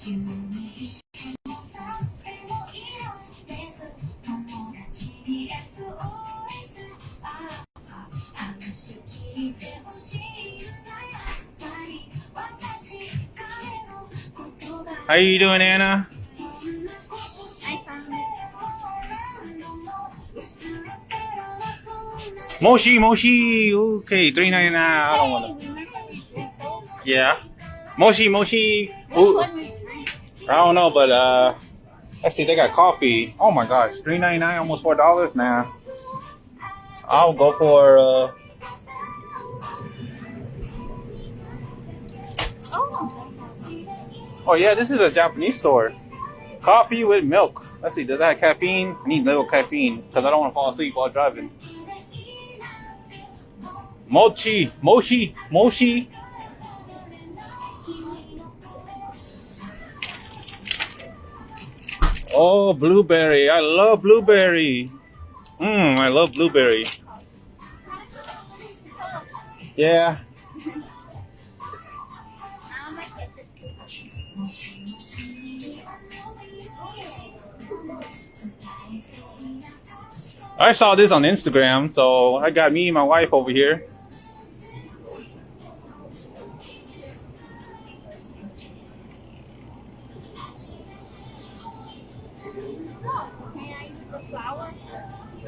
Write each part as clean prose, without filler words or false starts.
How you doing, Anna? Moshi. Okay, $3.99. I don't want to. Yeah. Moshi. Ooh. I don't know, but let's see. They got coffee. Oh my gosh, $3.99, almost $4 now. I'll go for Oh yeah, this is a Japanese store. Coffee with milk. Let's see. Does that have caffeine? I need little caffeine because I don't want to fall asleep while driving. Mochi. Oh, blueberry. I love blueberry. I love blueberry. Yeah. I saw this on Instagram, so I got me and my wife over here.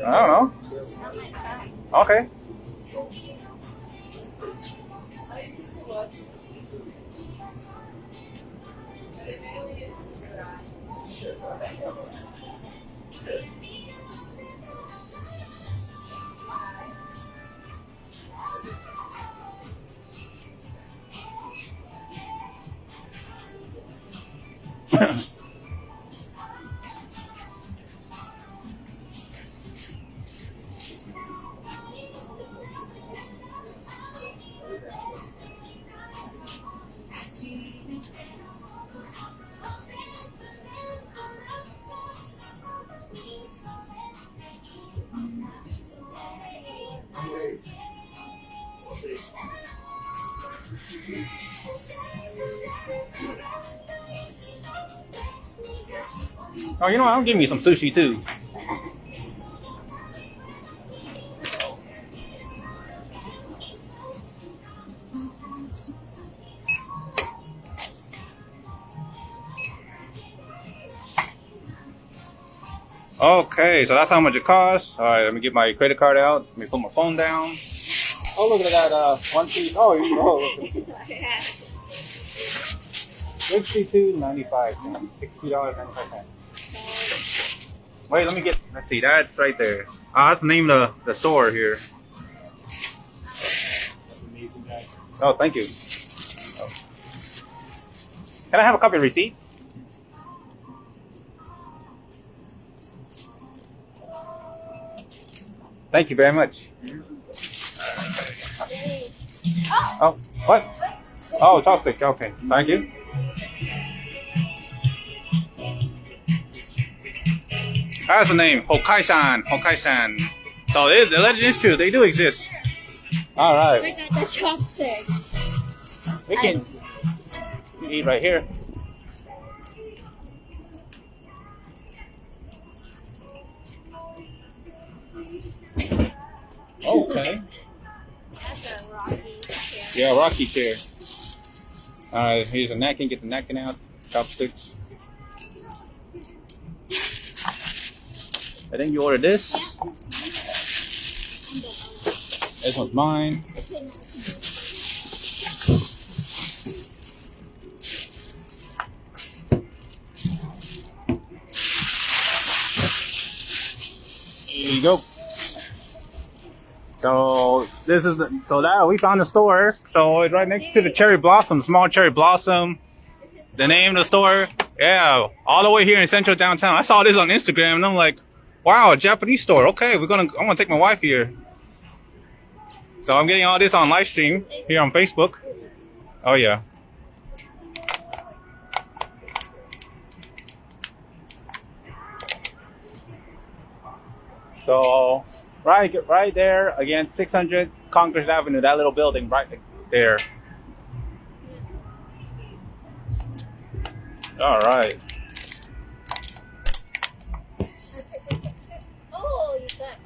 I don't know. Okay. Oh, you know what? I'll give me some sushi too. Okay, so that's how much it costs. All right, let me get my credit card out. Let me put my phone down. Oh, look at that one piece. Oh, $62.95. $62.95. Wait, let me get. Let's see. That's right there. That's the name of the store here. That's amazing, guy. Oh, thank you. Can I have a copy of the receipt? Thank you very much. Oh, what? Oh, chopstick. Okay, thank you. That's the name, Hokkaisan. So the legend is true. They do exist. All right. We got the chopstick. We can eat right here. Okay. That's a rocking chair. Yeah, rocky chair. Alright, here's a napkin. Get the napkin out. Chopsticks. I think you ordered this. Yeah. This one's mine. There you go. So this is that we found the store. So it's right next to the cherry blossom, small cherry blossom. The name of the store, yeah, all the way here in central downtown. I saw this on Instagram and I'm like, wow, a Japanese store. Okay, I'm gonna take my wife here. So I'm getting all this on live stream here on Facebook. Oh yeah. So right there against 600 Congress Avenue, that little building right there. All right. Oh, you got.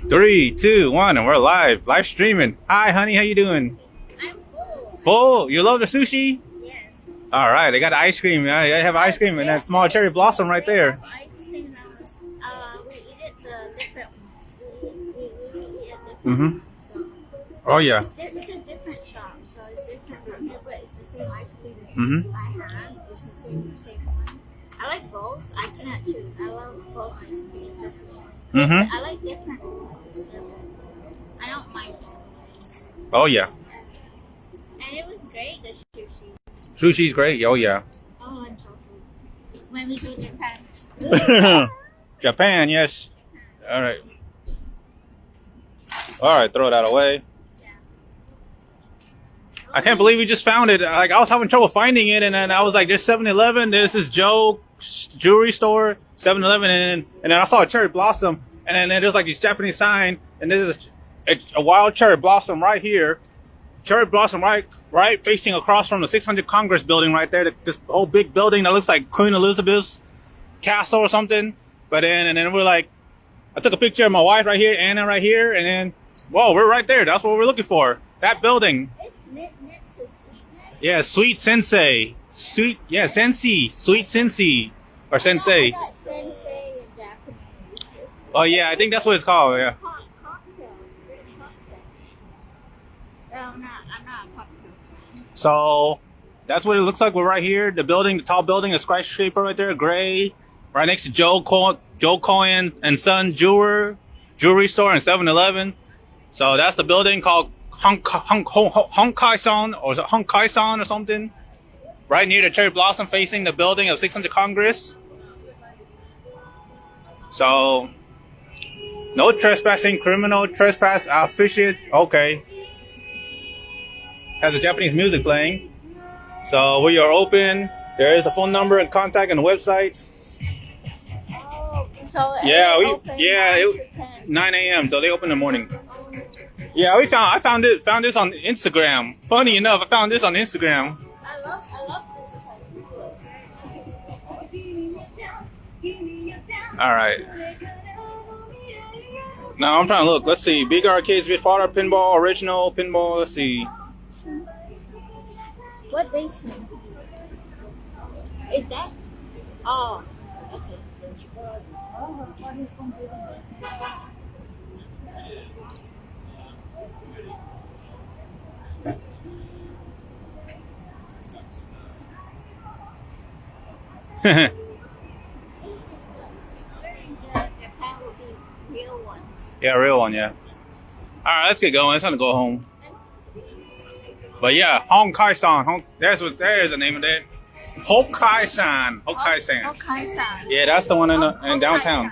3, 2, 1, and we're live streaming. Hi, honey, how you doing? I'm full. Oh, you love the sushi? Yes. All right, they got ice cream. I have ice cream and that small cherry blossom right there. Ice cream now. We eat it the different. We eat it different. Mm-hmm. So. Oh yeah. It's a different shop, so it's different from here, but it's the same ice cream. Mm-hmm. I had it's the same one. I like both. I cannot choose. I love both ice cream. Mm-hmm. I like different ones. I don't mind both. Oh yeah. And it was great, the sushi. Sushi's great. Oh yeah. Oh, I'm so full. When we go to Japan. Japan, yes. All right. All right, throw that away. Yeah. I can't believe we just found it. Like I was having trouble finding it, and then I was like, "There's 7-Eleven. There's this Joe jewelry store, 7-Eleven, and then I saw a cherry blossom, and then there's like this Japanese sign, and there's a wild cherry blossom right here, cherry blossom right facing across from the 600 Congress building right there. This whole big building that looks like Queen Elizabeth's castle or something. But then we're like, I took a picture of my wife right here, Anna right here, and then whoa, we're right there. That's what we're looking for. That building. It's next to Sweetness. Yeah, Sweet Sensei. Sweet Sensei. Or Sensei. I got sensei in Japanese. Oh yeah, I think that's what it's called, yeah. Cocktail. I'm not a cocktail. So, that's what it looks like. We're right here. The building, the tall building, a skyscraper right there, gray. Right next to Joe Cohen and Son Jewelry Store and 7-Eleven. So that's the building called Honkai-san or something. Right near the cherry blossom facing the building of 600 Congress. So, no trespassing, criminal trespass, officiate. Okay. Has a Japanese music playing. So we are open. There is a phone number and contact and the website. Oh, so Yeah, it's open 9 to 10. 9 a.m. So they open in the morning. Yeah, I found this on Instagram. Funny enough, I found this on Instagram. I love this place. It's very nice. All right. Now I'm trying to look. Let's see. Big arcades, bit farther, pinball, original pinball. Let's see. What they say? Is that? Oh, okay. Japan will be real ones. Yeah, real one. Yeah. All right, let's get going. It's time to go home. But yeah, Honkai-san. There's the name of it. Hokai-san. Hokai-san. Hokai-san. Yeah, that's the one in downtown.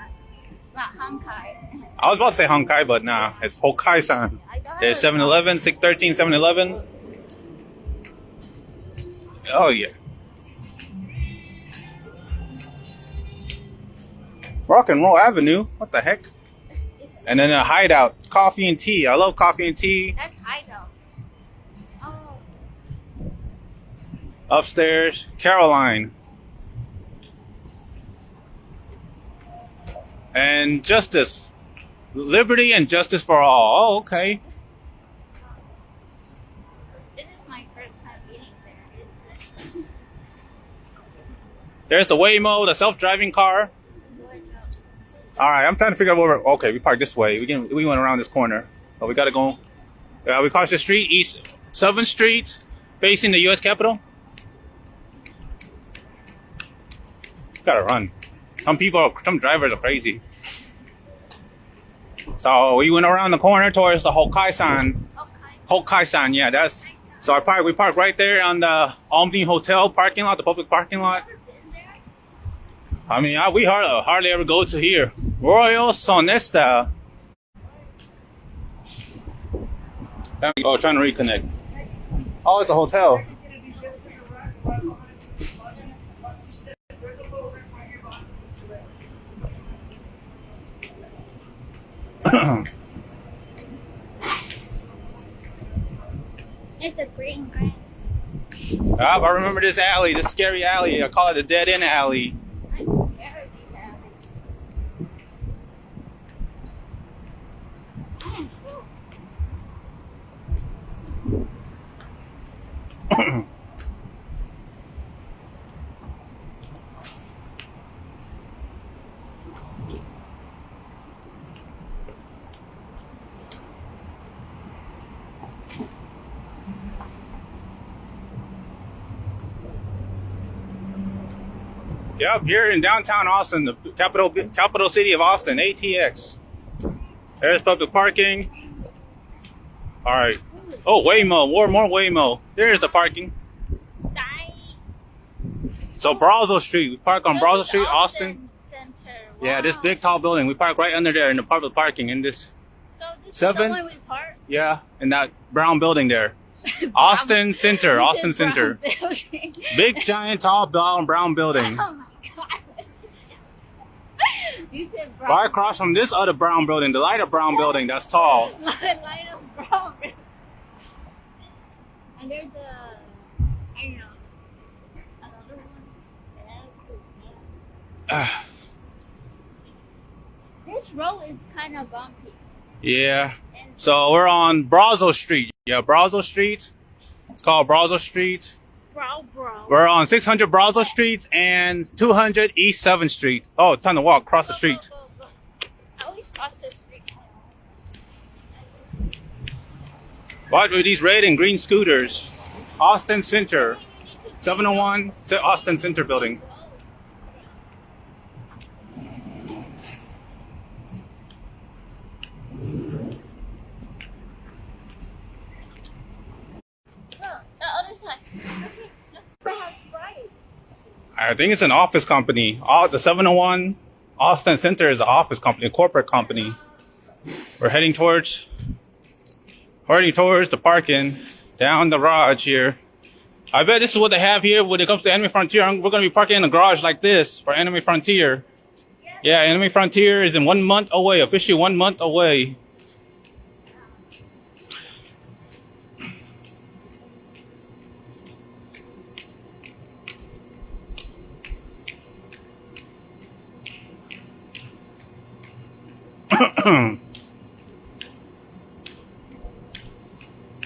Not Honkai. I was about to say Honkai, but nah, it's Hokai-san. There's 7-Eleven, 613 7-Eleven. Oh yeah. Rock and Roll Avenue. What the heck? And then a hideout. Coffee and tea. I love coffee and tea. That's hideout. Oh. Upstairs, Caroline. And justice. Liberty and justice for all. Oh, okay. This is my first time eating there. There's the Waymo, the self-driving car. All right, I'm trying to figure out where we're... Okay, we parked this way. We went around this corner. But we got to go... we crossed the street, East 7th Street, facing the U.S. Capitol. Gotta run. Some drivers are crazy. So we went around the corner towards the Hokai-san. Hokai-san, yeah, that's... So we parked right there on the Omni Hotel parking lot, the public parking lot. I mean, we hardly ever go to here. Royal Sonesta. Oh, trying to reconnect. Oh, it's a hotel. It's a green grass. I remember this alley, this scary alley. I call it the dead end alley. I'm scared of these alleys. Yep, here in downtown Austin, the capital city of Austin, ATX. There's public parking. All right. Oh, Waymo, more Waymo. There's the parking. So Brazel Street, we park on Brazel Street, Austin. Center. Wow. Yeah, this big tall building. We park right under there in the public parking in this. So this Seven? is the way we park? Yeah, in that brown building there. Austin Center, Austin Center. Big, giant, tall, brown building. Oh my god. You said brown. Right across from this other brown building, the lighter brown building that's tall. Light of brown. And there's a, I don't know, another one. Yeah, too. This road is kind of bumpy. Yeah. So we're on Brazel Street. Yeah, Brazel Street. It's called Brazel Street. Bro. We're on 600 Brazel Street and 200 East 7th Street. Oh, it's time to walk across the street. Go. I always cross the street. What with these red and green scooters? Austin Center. 701 Austin Center building. I think it's an office company. The 701 Austin Center is an office company, a corporate company. We're heading towards the parking down the garage here. I bet this is what they have here when it comes to Enemy Frontier. We're going to be parking in a garage like this for Enemy Frontier. Yeah, Enemy Frontier is in 1 month away, officially 1 month away.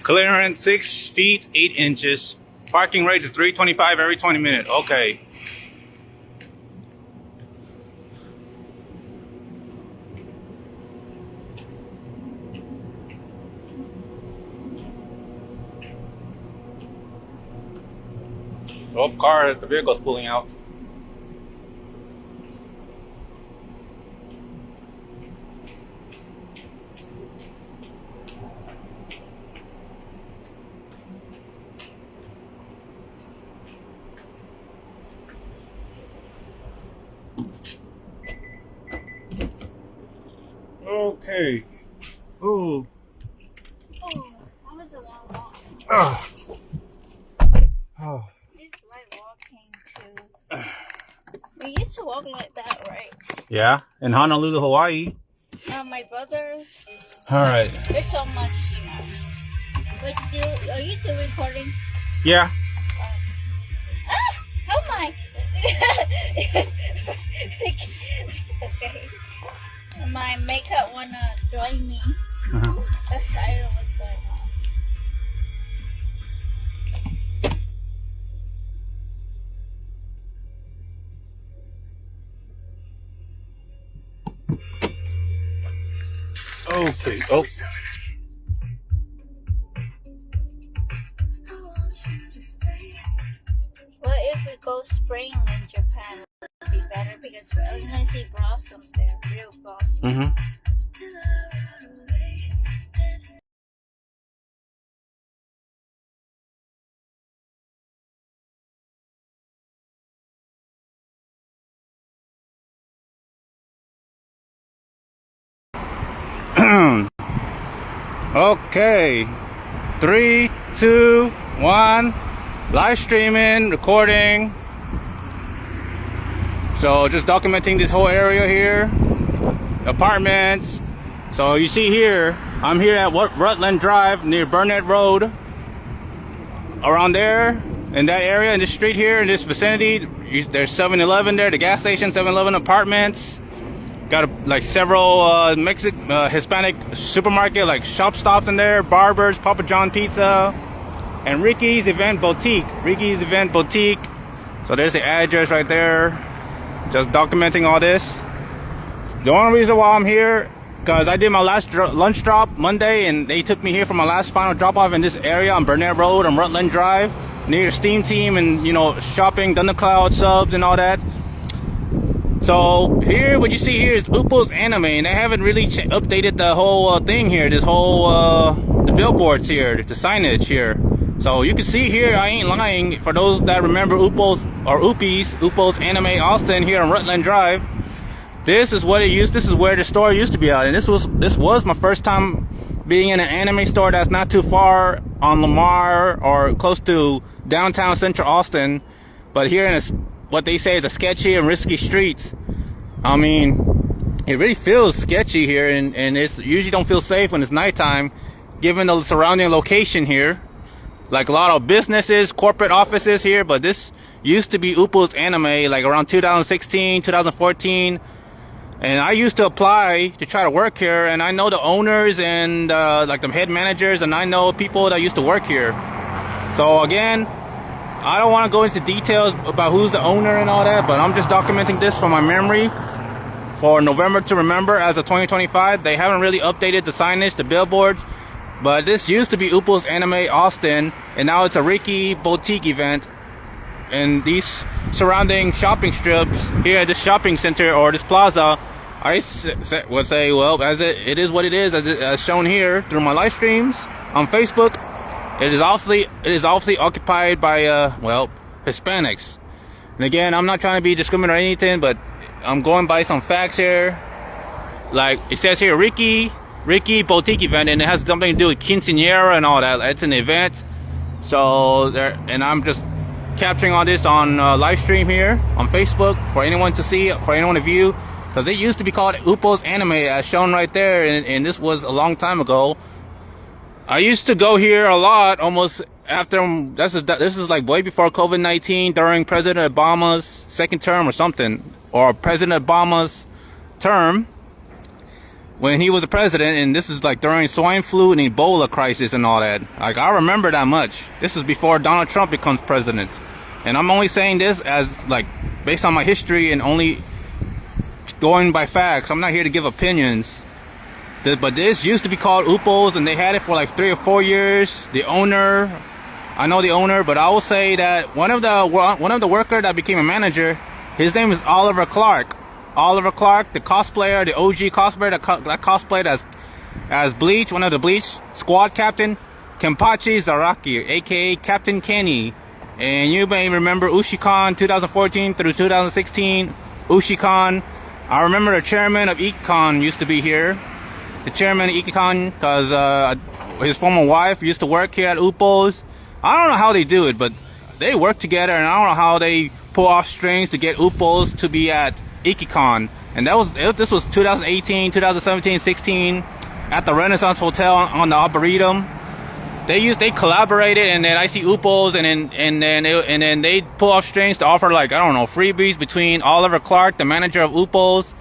Clearance 6 feet 8 inches. Parking rate is $3.25 every 20 minutes. Okay. Oh, the vehicle's pulling out. Okay. Ooh. Oh, that was a long walk. Oh. It's like walking too. We used to walk like that, right? Yeah, in Honolulu, Hawaii. My brother. All right. There's so much. But still, are you still recording? Yeah. Oh my! Okay. My makeup wanna join me. That's I don't know what's going on. Okay. Oh. What if we go spring in Japan? It would be better because we're gonna see blossoms there, real blossoms. Mm-hmm. Okay, 3, 2, 1. Live streaming, recording. So just documenting this whole area here. Apartments. So you see here, I'm here at Rutland Drive near Burnett Road. Around there, in that area, in this street here, in this vicinity, there's 7-Eleven there, the gas station, 7-Eleven, apartments. Got like several Hispanic supermarket, like shop stops in there, barbers, Papa John Pizza, and Ricky's Event Boutique. Ricky's Event Boutique. So there's the address right there. Just documenting all this. The only reason why I'm here, because I did my last lunch drop Monday, and they took me here for my last final drop off in this area on Burnett Road on Rutland Drive, near Steam Team and, you know, shopping, Thundercloud subs and all that. So here, what you see here is Upo's Anime, and they haven't really updated the whole thing here, this whole the billboards here, the signage here. So you can see here, I ain't lying, for those that remember Upo's or Upo's Anime Austin here on Rutland Drive. This is what it used. This is where the store used to be at, and this was my first time being in an anime store that's not too far on Lamar or close to downtown Central Austin, but here in this, what they say is a sketchy and risky streets. I mean, it really feels sketchy here, and it's usually don't feel safe when it's nighttime, given the surrounding location here. Like a lot of businesses, corporate offices here, but this used to be Upo's Anime, like around 2016, 2014. And I used to apply to try to work here, and I know the owners and like the head managers, and I know people that used to work here. So again, I don't want to go into details about who's the owner and all that, but I'm just documenting this from my memory for November to remember as of 2025. They haven't really updated the signage, the billboards, but this used to be Upo's Anime Austin, and now it's a Ricky Boutique event. And these surrounding shopping strips here at this shopping center or this plaza, I would say, well, as it is what it is, as shown here through my live streams on Facebook. It is obviously occupied by well, Hispanics. And again, I'm not trying to be discriminatory or anything, but I'm going by some facts here. Like it says here, Ricky Boutique event, and it has something to do with quinceañera and all that. It's an event. So there, and I'm just capturing all this on live stream here on Facebook for anyone to see, for anyone to view, because it used to be called Upo's Anime as shown right there, and this was a long time ago. I used to go here a lot, almost after this is like way before COVID-19, during President Obama's second term or something, or President Obama's term when he was a president, and this is like during swine flu and Ebola crisis and all that. Like, I remember that much. This was before Donald Trump becomes president, and I'm only saying this as like based on my history and only going by facts. I'm not here to give opinions. But this used to be called Upo's, and they had it for like 3 or 4 years. The owner, I know the owner, but I will say that one of the worker that became a manager, his name is Oliver Clark. Oliver Clark, the cosplayer, the OG cosplayer that cosplayed as Bleach, one of the Bleach squad captain, Kenpachi Zaraki, aka Captain Kenny. And you may remember Ushicon 2014 through 2016. Ushicon. I remember the chairman of Econ used to be here. The chairman of Econ, because his former wife used to work here at Upo's. I don't know how they do it, but they work together, and I don't know how they pull off strings to get Upo's to be at Ikicon. And this was 2018, 2017, 16 at the Renaissance Hotel on the Arboretum. They collaborated, and then I see Upo's, and then they pull off strings to offer, like, I don't know, freebies between Oliver Clark, the manager of Upo's,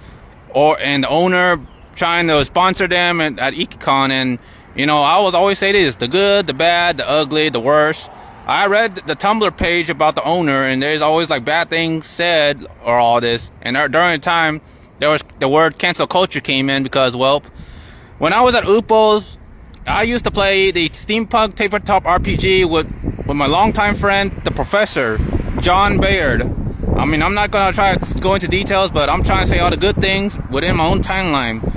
and the owner trying to sponsor them at Ikicon. And you know, I will always say this: the good, the bad, the ugly, the worst. I read the Tumblr page about the owner, and there's always like bad things said or all this. And during the time, there was the word cancel culture came in, because, well, when I was at Upo's, I used to play the steampunk tabletop RPG with my longtime friend, the Professor John Baird. I mean, I'm not gonna try to go into details, but I'm trying to say all the good things within my own timeline.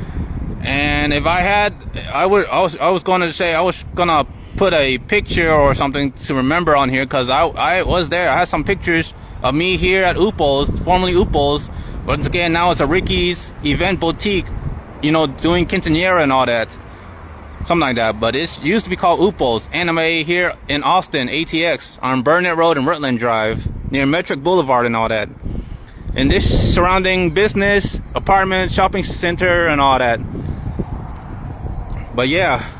And if I had, I was gonna put a picture or something to remember on here, because I was there. I had some pictures of me here at Upo's, formerly Upo's. Once again, now it's a Ricky's Event Boutique, you know, doing quinceañera and all that. something like that. But it used to be called Upos Anime here in Austin, ATX, on Burnett Road and Rutland Drive, near Metric Boulevard and all that. And this surrounding business, apartment, shopping center, and all that. But yeah.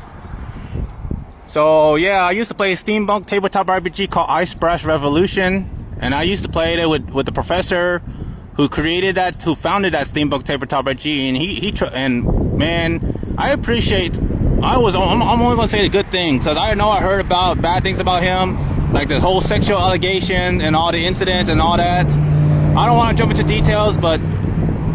So yeah, I used to play a steampunk tabletop RPG called Ice Brash Revolution, and I used to play it with the professor who founded that steampunk tabletop RPG, and man, I appreciate. I'm only gonna say the good things, cause I know I heard about bad things about him, like the whole sexual allegation and all the incidents and all that. I don't want to jump into details, but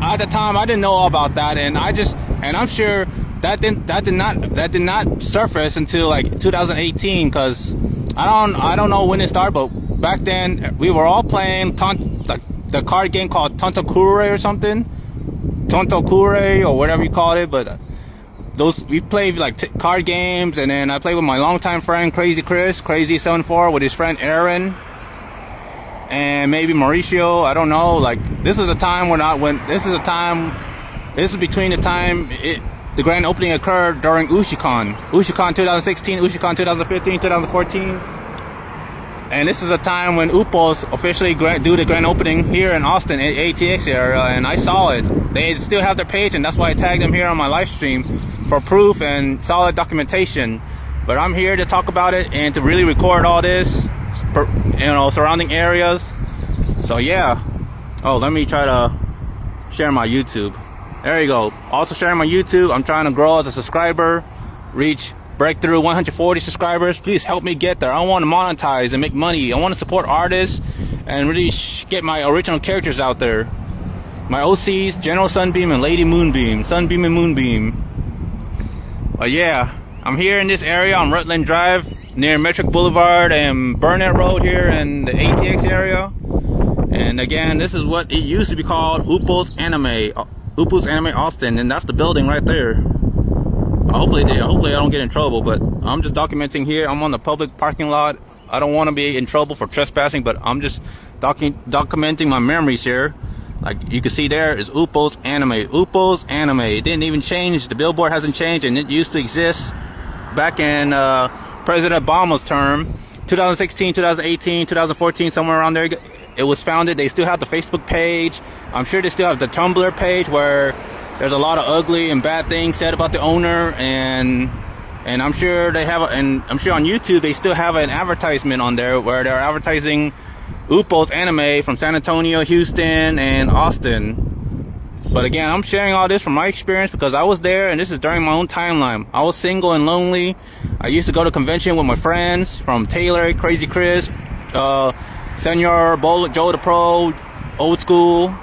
at the time I didn't know all about that, and I'm sure that did not surface until like 2018, cause I don't know when it started, but back then we were all playing like the card game called Tontokure or something, Tontokure or whatever you call it, but we played like card games, and then I played with my longtime friend Crazy 74 with his friend Aaron. And maybe Mauricio, I don't know. Like this is between the time the grand opening occurred during Ushicon 2016, Ushicon 2015, 2014, and this is a time when Upos officially do the grand opening here in Austin, ATX area, and I saw it. They still have their page, and that's why I tagged them here on my live stream for proof and solid documentation. But I'm here to talk about it and to really record all this, surrounding areas. So yeah. Oh, let me try to share my YouTube. There you go. Also sharing my YouTube. I'm trying to grow as a subscriber, break through 140 subscribers. Please help me get there. I want to monetize and make money. I want to support artists and really get my original characters out there. My OCs, General Sunbeam and Lady Moonbeam. Sunbeam and Moonbeam. But yeah, I'm here in this area on Rutland Drive, near Metric Boulevard and Burnett Road here in the ATX area. And again, this is what it used to be called, Upos Anime Austin, and that's the building right there. Hopefully I don't get in trouble, but I'm just documenting here. I'm on the public parking lot. I don't want to be in trouble for trespassing, but I'm just documenting my memories here. Like you can see there is Upos Anime. Upos Anime. It didn't even change. The billboard hasn't changed, and it used to exist back in President Obama's term, 2016, 2018, 2014, somewhere around there. It was founded. They still have the Facebook page. I'm sure they still have the Tumblr page where there's a lot of ugly and bad things said about the owner, and I'm sure I'm sure on YouTube they still have an advertisement on there where they're advertising Upos Anime from San Antonio, Houston, and Austin. But again, I'm sharing all this from my experience because I was there, and this is during my own timeline. I was single and lonely. I used to go to convention with my friends from Taylor, Crazy Chris, Senor Joe the Pro, Old School,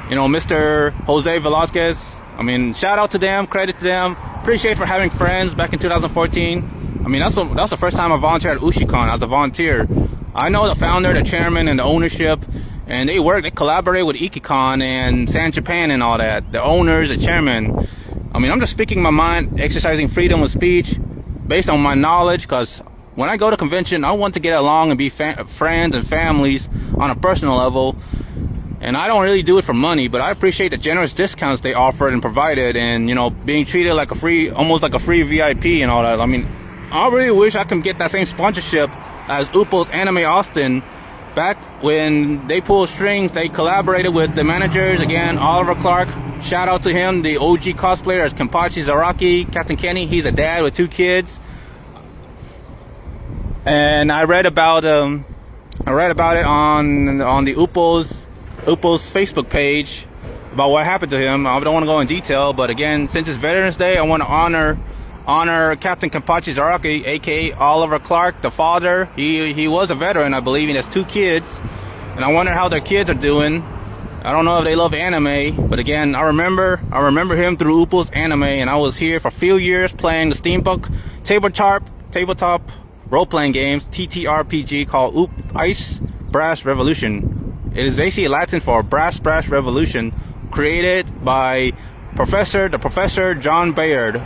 Mr. Jose Velasquez. I mean, shout out to them, credit to them. Appreciate for having friends back in 2014. I mean, that's the first time I volunteered at Ushicon as a volunteer. I know the founder, the chairman, and the ownership, and they collaborate with Ikicon and San Japan and all that. The owners, the chairman. I mean, I'm just speaking my mind, exercising freedom of speech based on my knowledge, because when I go to convention, I want to get along and be friends and families on a personal level. And I don't really do it for money, but I appreciate the generous discounts they offered and provided, and being treated like almost like a free VIP and all that. I mean, I really wish I could get that same sponsorship as Upos Anime Austin. Back when they pulled strings, they collaborated with the managers. Again, Oliver Clark, shout out to him, the OG cosplayer as Kenpachi Zaraki, Captain Kenny. He's a dad with 2 kids. And I read about it on the Upos Facebook page about what happened to him. I don't want to go in detail, but again, since it's Veterans Day, I want to honor Captain Kenpachi Zaraki, aka Oliver Clark, the father. He was a veteran, I believe. He has 2 kids, and I wonder how their kids are doing. I don't know if they love anime, but again, I remember him through Upos Anime, and I was here for a few years playing the steampunk tabletop role-playing games, TTRPG, called Ice Brash Revolution. It is basically Latin for Brass Revolution, created by the Professor John Bayard.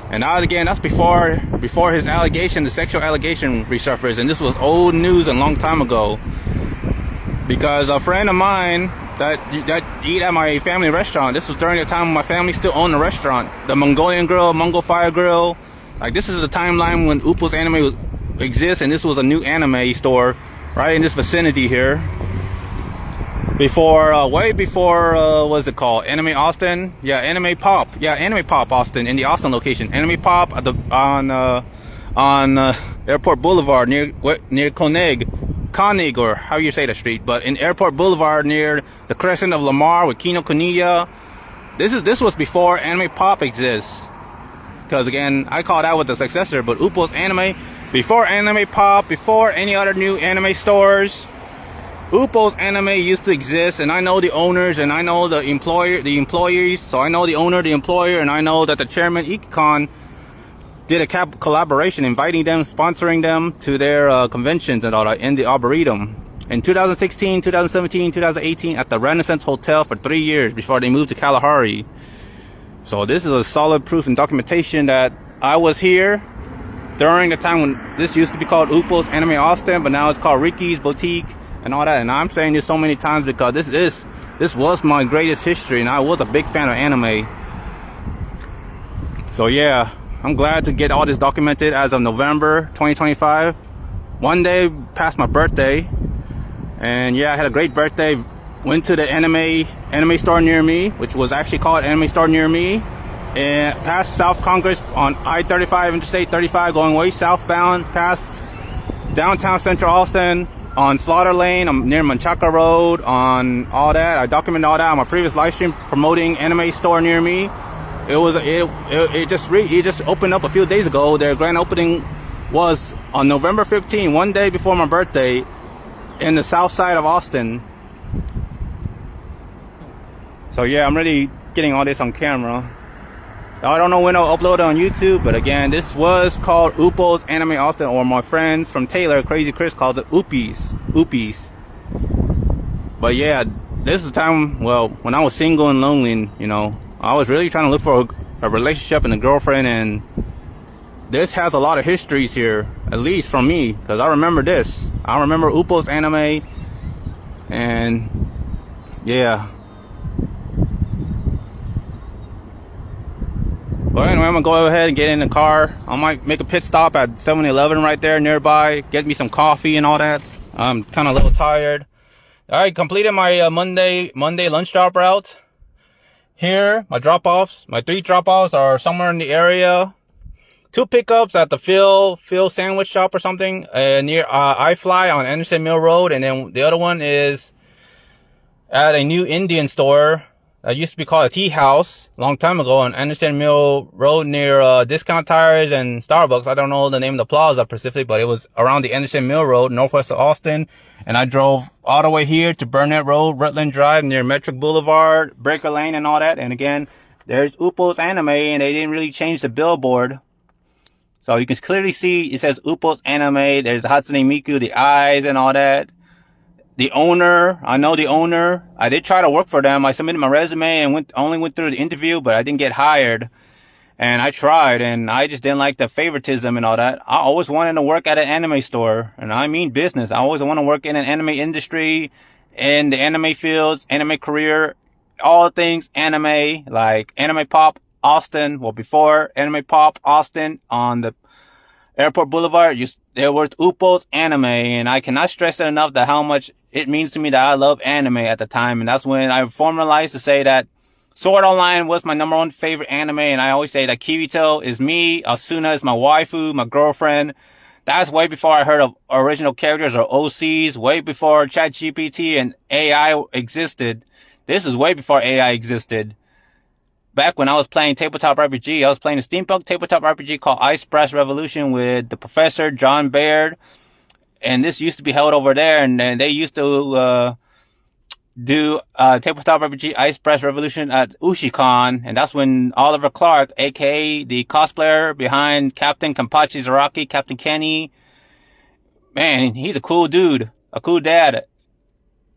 And that's before his allegation, the sexual allegation, resurfaced. And this was old news a long time ago, because a friend of mine that eat at my family restaurant. This was during the time when my family still owned the restaurant, the Mongolian Grill, Mongol Fire Grill. Like, this is the timeline when Upo's Anime exists, and this was a new anime store right in this vicinity here. Before, way before, what's it called? Anime Austin? Yeah, Anime Pop. Yeah, Anime Pop Austin, in the Austin location. Anime Pop at the, on Airport Boulevard near Koenig, or how you say the street, but in Airport Boulevard near the crescent of Lamar with Kinokuniya. This was before Anime Pop exists. Because again, I call that with the successor, but Upo's Anime, before Anime Pop, before any other new anime stores, Upo's Anime used to exist, and I know the owners, and I know the employees, so I know the owner, the employer, and I know that the chairman, Ikon, did a collaboration, inviting them, sponsoring them to their conventions and all that in the Arboretum. In 2016, 2017, 2018, at the Renaissance Hotel for 3 years before they moved to Kalahari. So this is a solid proof and documentation that I was here during the time when this used to be called Upo's Anime Austin, but now it's called Ricky's Boutique and all that. And I'm saying this so many times because this was my greatest history, and I was a big fan of anime. So yeah, I'm glad to get all this documented as of November 2025. One day past my birthday, and yeah, I had a great birthday. Went to the anime store near me, which was actually called Anime Store Near Me, and past South Congress on I-35, Interstate 35, going way southbound, past downtown Central Austin, on Slaughter Lane, I'm near Menchaca Road, on all that. I documented all that on my previous live stream promoting Anime Store Near Me. It just opened up a few days ago. Their grand opening was on November 15, one day before my birthday, in the south side of Austin. So yeah, I'm really getting all this on camera. I don't know when I'll upload it on YouTube, but again, this was called Upo's Anime Austin, or my friends from Taylor, Crazy Chris, calls it Oopies. But yeah, this is the time, well, when I was single and lonely, and, you know, I was really trying to look for a relationship and a girlfriend, and this has a lot of histories here, at least from me, because I remember this. I remember Upo's Anime, and yeah. But anyway, I'm gonna go ahead and get in the car. I might make a pit stop at 7-Eleven right there nearby, get me some coffee and all that. I'm kind of a little tired. All right, completed my Monday lunch drop route. Here, my drop-offs, my 3 drop-offs are somewhere in the area. 2 pickups at the Phil Sandwich Shop or something near iFly on Anderson Mill Road, and then the other one is at a new Indian store that used to be called a Tea House a long time ago on Anderson Mill Road near Discount Tires and Starbucks. I don't know the name of the plaza specifically, but it was around the Anderson Mill Road, northwest of Austin. And I drove all the way here to Burnett Road, Rutland Drive, near Metric Boulevard, Breaker Lane, and all that. And again, there's Upo's Anime, and they didn't really change the billboard. So you can clearly see it says Upo's Anime. There's Hatsune Miku, the eyes, and all that. The owner, I know the owner. I did try to work for them. I submitted my resume and only went through the interview, but I didn't get hired. And I tried, and I just didn't like the favoritism and all that. I always wanted to work at an anime store, and I mean business. I always want to work in an anime industry, in the anime fields, anime career, all things anime, like Anime Pop Austin. Well, before Anime Pop Austin on the Airport Boulevard, there was Upo's Anime, and I cannot stress it enough that how much it means to me that I love anime at the time. And that's when I formalized to say that Sword Online was my #1 favorite anime, and I always say that Kirito is me, Asuna is my waifu, my girlfriend. That's way before I heard of original characters or OCs, way before ChatGPT and AI existed. This is way before AI existed. Back when I was playing tabletop RPG, I was playing a steampunk tabletop RPG called Ice Press Revolution with the Professor John Baird. And this used to be held over there, and they used to do tabletop RPG Ice Press Revolution at Ushicon. And that's when Oliver Clark, aka the cosplayer behind Captain Kenpachi Zaraki, Captain Kenny, man, he's a cool dude, a cool dad.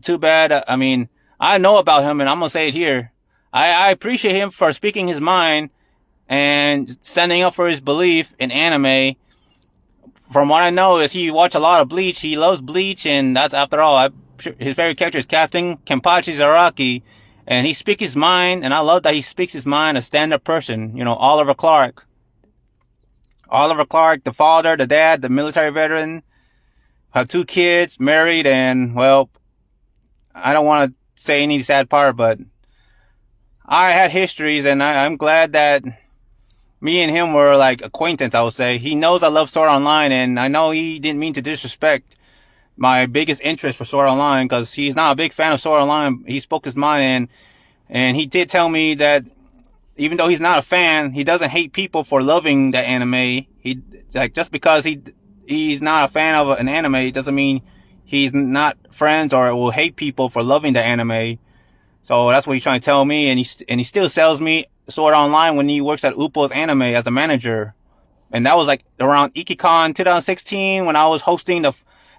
Too bad, I mean, I know about him, and I'm gonna say it here. I appreciate him for speaking his mind and standing up for his belief in anime. From what I know is he watched a lot of Bleach. He loves Bleach, and that's, after all, his favorite character is Captain Kenpachi Zaraki, and he speaks his mind, and I love that he speaks his mind, a stand-up person, you know, Oliver Clark. Oliver Clark, the father, the dad, the military veteran, have 2 kids, married, and, well, I don't want to say any sad part, but I had histories, and I'm glad that me and him were like acquaintance, I would say. He knows I love Sword Online, and I know he didn't mean to disrespect my biggest interest for Sword Online, because he's not a big fan of Sword Online. He spoke his mind, and he did tell me that even though he's not a fan, he doesn't hate people for loving the anime. He, like, just because he's not a fan of an anime doesn't mean he's not friends or will hate people for loving the anime. So that's what he's trying to tell me, and he still sells me Sword Online when he works at Uppo's Anime as a manager. And that was like around IkiCon 2016 when I was hosting the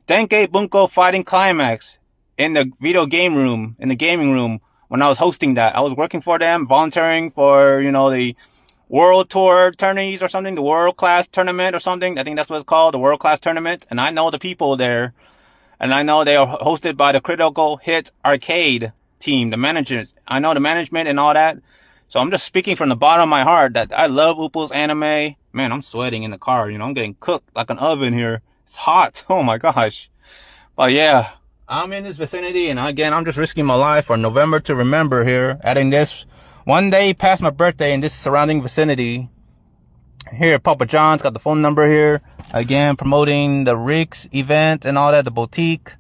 Denki Bunko Fighting Climax in the video game room, in the gaming room. When I was hosting that, I was working for them, volunteering for, you know, the World Tour tourneys or something, the World Class Tournament or something. I think that's what it's called, the World Class Tournament. And I know the people there. And I know they are hosted by the Critical Hit Arcade team, the managers. I know the management and all that. So I'm just speaking from the bottom of my heart that I love Uppo's Anime. Man, I'm sweating in the car. You know, I'm getting cooked like an oven here. It's hot. Oh my gosh. But yeah, I'm in this vicinity, and again, I'm just risking my life for November to remember here, adding this one day past my birthday in this surrounding vicinity. Here, Papa John's got the phone number here. Again, promoting the Rick's event and all that, the boutique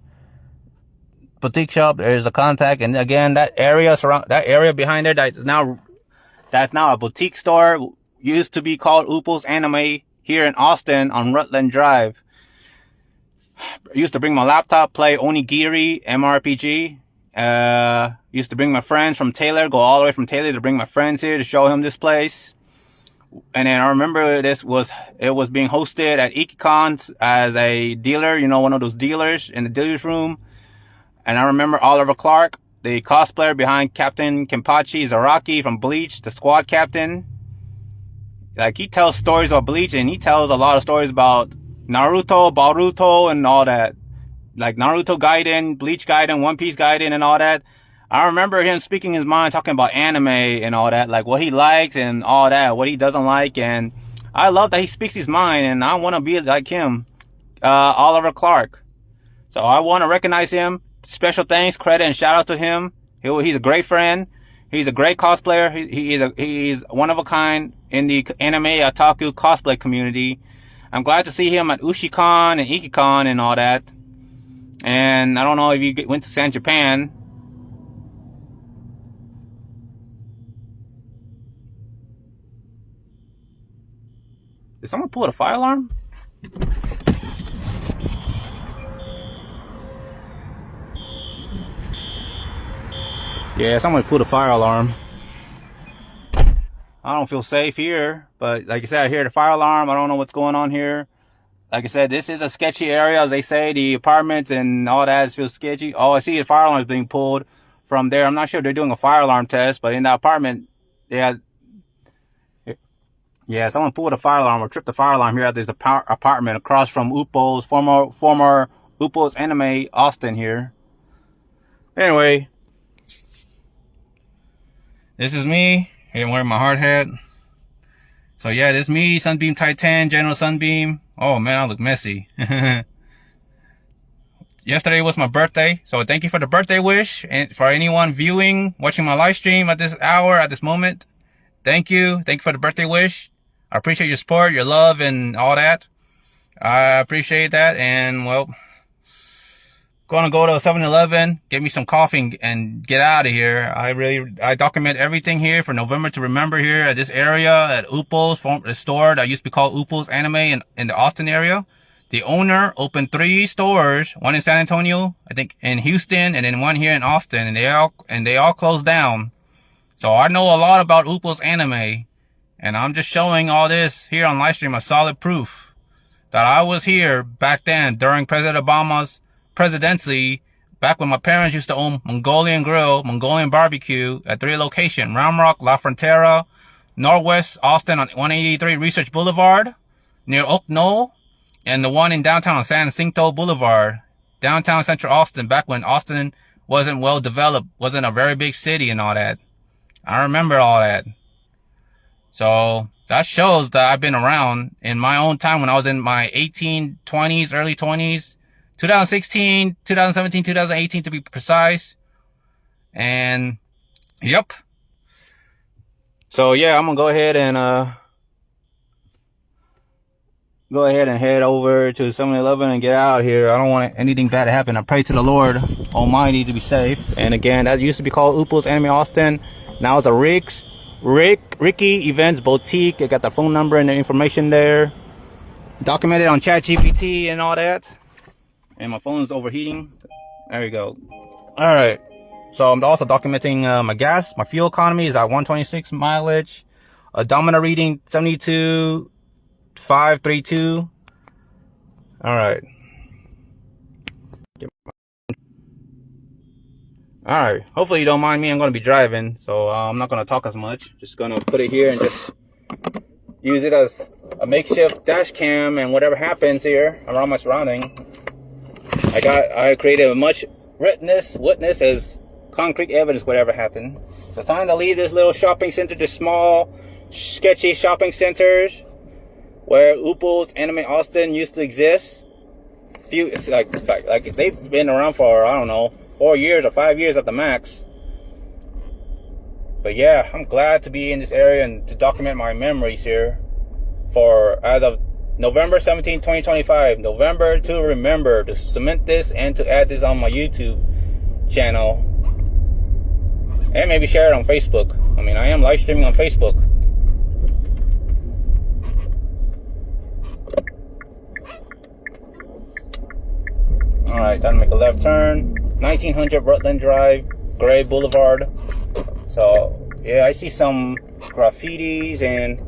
shop. There's a contact, and again, that area behind there, that's now a boutique store. Used to be called Uppo's Anime here in Austin on Rutland Drive. I used to bring my laptop, play Onigiri MRPG. Used to bring my friends from Taylor, go all the way from Taylor to bring my friends here to show him this place. And then I remember it was being hosted at IkiCon as a dealer, you know, one of those dealers in the dealer's room. And I remember Oliver Clark, the cosplayer behind Captain Kenpachi Zaraki from Bleach, the squad captain. Like, he tells stories about Bleach, and he tells a lot of stories about Naruto, Boruto, and all that. Like Naruto Gaiden, Bleach Gaiden, One Piece Gaiden, and all that. I remember him speaking his mind, talking about anime and all that, like what he likes and all that, what he doesn't like. And I love that he speaks his mind, and I want to be like him, Oliver Clark. So I want to recognize him. Special thanks, credit, and shout out to him. He's a great friend. He's a great cosplayer. He's one of a kind in the anime otaku cosplay community. I'm glad to see him at Ushicon and IkiCon and all that. And I don't know if you went to San Japan. Did someone pull a fire alarm? Yeah, someone pulled a fire alarm. I don't feel safe here, but like I said, I hear the fire alarm. I don't know what's going on here. Like I said, this is a sketchy area, as they say. The apartments and all that feels sketchy. Oh, I see the fire alarm is being pulled from there. I'm not sure if they're doing a fire alarm test, but in the apartment, yeah, someone pulled a fire alarm or tripped the fire alarm here at this apartment across from Uppo's former Uppo's Anime Austin here. Anyway, this is me. Here, I'm wearing my hard hat. So yeah, this is me, Sunbeam Titan, General Sunbeam. Oh man, I look messy. Yesterday was my birthday, so thank you for the birthday wish. And for anyone watching my live stream at this hour, at this moment, thank you. Thank you for the birthday wish. I appreciate your support, your love, and all that. I appreciate that. And well, gonna go to 7-Eleven, get me some coffee, and get out of here. I document everything here for November to remember here at this area at Uppo's, the store that used to be called Uppo's Anime in the Austin area. The owner opened 3 stores, one in San Antonio, I think in Houston, and then one here in Austin, and they all closed down. So I know a lot about Uppo's Anime, and I'm just showing all this here on live stream as solid proof that I was here back then during President Obama's presidency, back when my parents used to own Mongolian Grill, Mongolian Barbecue at 3 locations, Round Rock, La Frontera, Northwest Austin on 183 Research Boulevard, near Oak Knoll, and the one in downtown on San Jacinto Boulevard, downtown Central Austin, back when Austin wasn't well developed, wasn't a very big city and all that. I remember all that. So that shows that I've been around in my own time when I was in my 20s, early 20s, 2016, 2017, 2018 to be precise. And yep. So yeah, I'm gonna go ahead and head over to 7-Eleven and get out of here. I don't want anything bad to happen. I pray to the Lord Almighty to be safe. And again, that used to be called Oople's Anime Austin. Now it's a Ricky Events Boutique. I got the phone number and the information there. Documented on ChatGPT and all that. And my phone is overheating. There you go. Alright. So I'm also documenting my fuel economy is at 126 mileage. Odometer reading 72,532. Alright. Alright. Hopefully you don't mind me. I'm going to be driving. So I'm not going to talk as much. Just going to put it here and just use it as a makeshift dash cam. And whatever happens here around my surrounding, I created a much witness as concrete evidence whatever happened. So time to leave this little shopping center, this small, sketchy shopping centers where Oople's Anime Austin used to exist. It's like they've been around for, I don't know, 4 years or 5 years at the max. But yeah, I'm glad to be in this area and to document my memories here for as of November 17, 2025. November to remember, to cement this and to add this on my YouTube channel. And maybe share it on Facebook. I mean, I am live streaming on Facebook. Alright, time to make a left turn. 1900 Rutland Drive, Gray Boulevard. So, yeah, I see some graffitis and...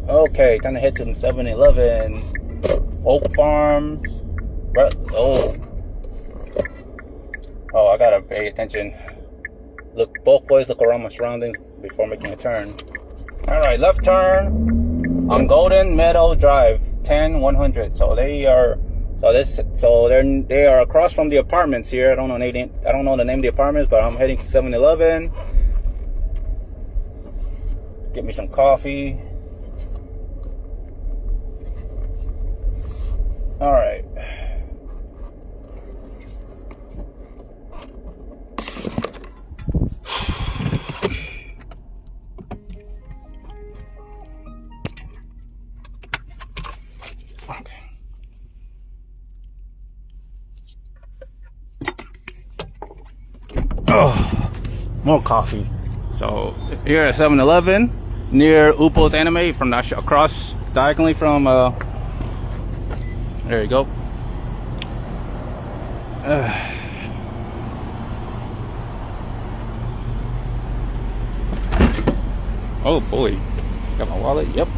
Okay, time to head to the 7-Eleven. Oak Farms. Oh, I gotta pay attention. Look, both ways, look around my surroundings before making a turn. Alright, left turn on Golden Meadow Drive, 10100. So they are across from the apartments here. I don't know the name of the apartments, but I'm heading to 7-Eleven. Get me some coffee. Alright. Okay. Oh, more coffee. So here at 7-Eleven near Oople's Anime, from that across diagonally from there you go. Oh boy, got my wallet. Yep.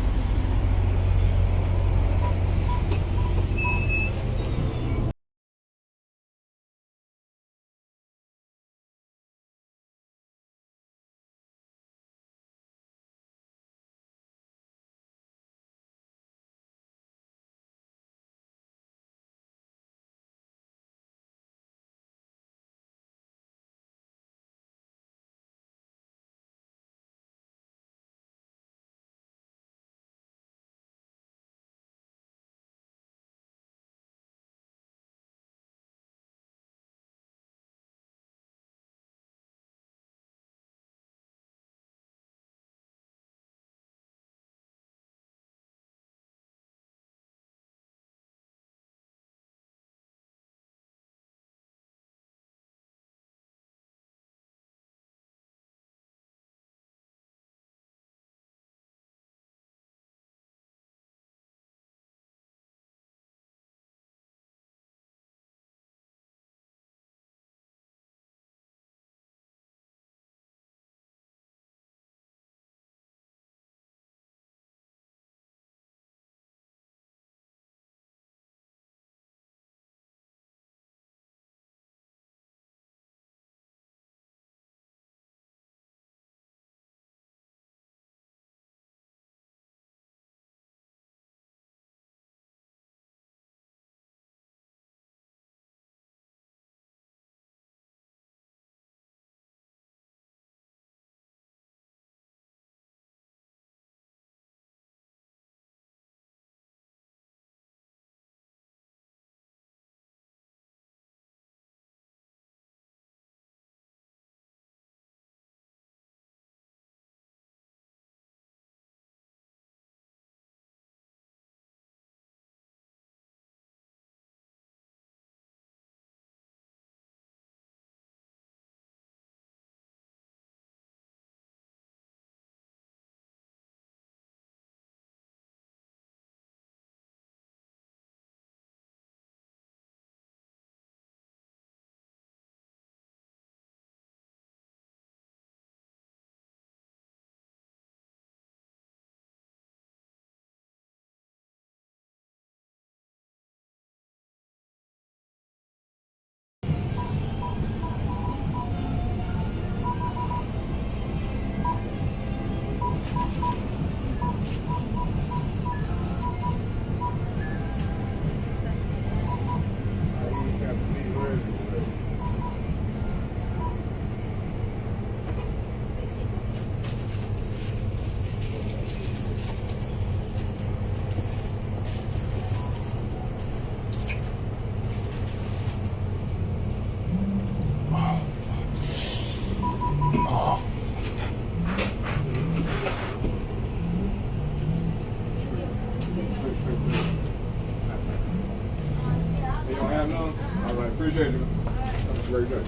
know. All right, appreciate you. That's very good.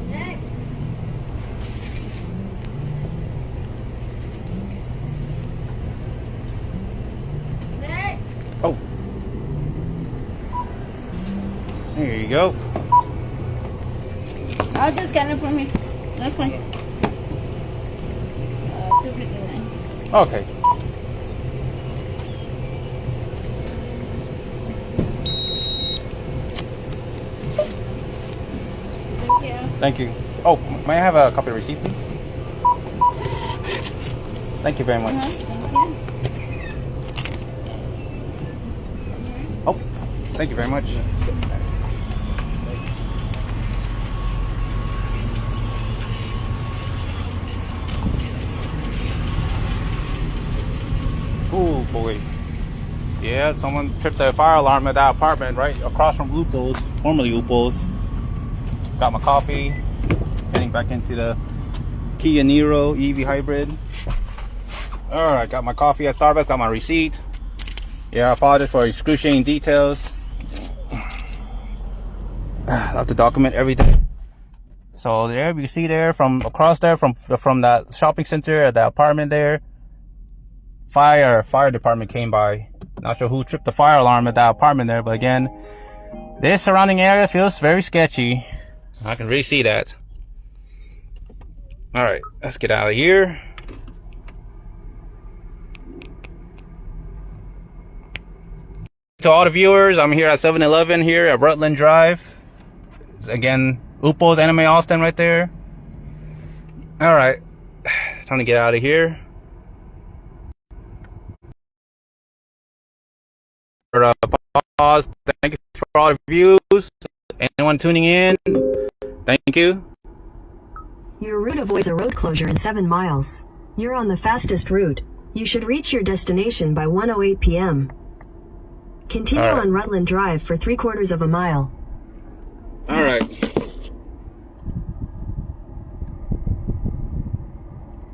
Next. Next. Oh. There you go. I'll just get it from here. Next one. 259. Okay. Thank you. Thank you. Oh, may I have a copy of the receipt, please? Thank you very much. Thank you. Oh, thank you very much. Oh boy. Yeah, someone tripped the fire alarm at that apartment right across from Upo's, formerly Upo's. Got my coffee, heading back into the Kia Niro EV hybrid. Alright, got my coffee at Starbucks, got my receipt. Yeah, I apologize for excruciating details. I have to document everything. So there, you can see there from across there, from that shopping center, that apartment there, fire department came by. Not sure who tripped the fire alarm at that apartment there, but again, this surrounding area feels very sketchy. I can really see that. All right, let's get out of here. To all the viewers, I'm here at 7-Eleven here at Rutland Drive. Again, Upo's Anime Austin right there. All right, time to get out of here. Pause. Thank you for all the views. Anyone tuning in, thank you. Your route avoids a road closure in 7 miles. You're on the fastest route. You should reach your destination by 1:08 p.m. Continue on Rutland Drive for 3/4 of a mile. All right.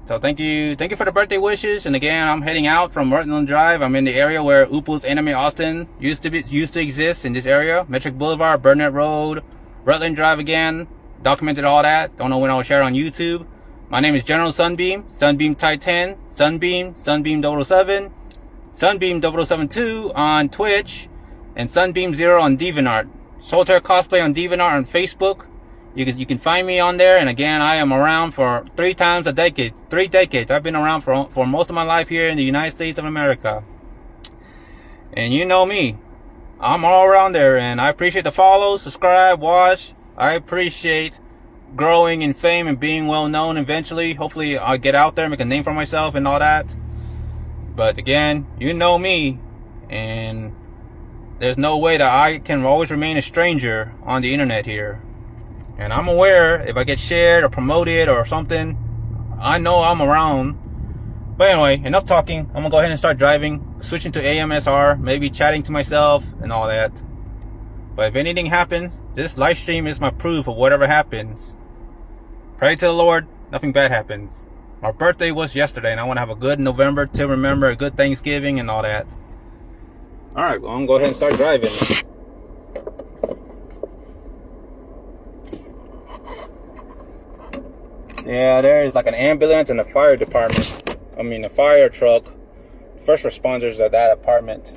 So thank you for the birthday wishes. And again, I'm heading out from Rutland Drive. I'm in the area where Upo's Anime Austin used to exist in this area. Metric Boulevard, Burnett Road, Rutland Drive again. Documented all that. Don't know when I'll share it on YouTube. My name is General Sunbeam, Sunbeam Titan, Sunbeam 007, Sunbeam 0072 on Twitch, and Sunbeam 0 on DeviantArt. Solitaire Cosplay on DeviantArt on Facebook. You can find me on there, and again, I am around for 3 decades. I've been around for most of my life here in the United States of America. And you know me, I'm all around there, and I appreciate the follow, subscribe, watch. I appreciate growing in fame and being well known eventually. Hopefully I'll get out there and make a name for myself and all that. But again, you know me, and there's no way that I can always remain a stranger on the internet here. And I'm aware if I get shared or promoted or something, I know I'm around. But anyway, enough talking. I'm gonna go ahead and start driving, switching to AMSR, maybe chatting to myself and all that. But if anything happens, this live stream is my proof of whatever happens. Pray to the Lord, nothing bad happens. My birthday was yesterday, and I want to have a good November to remember, a good Thanksgiving and all that. Alright, well, I'm gonna go ahead and start driving. Yeah, there is like an ambulance and a fire department. I mean, a fire truck. First responders at that apartment.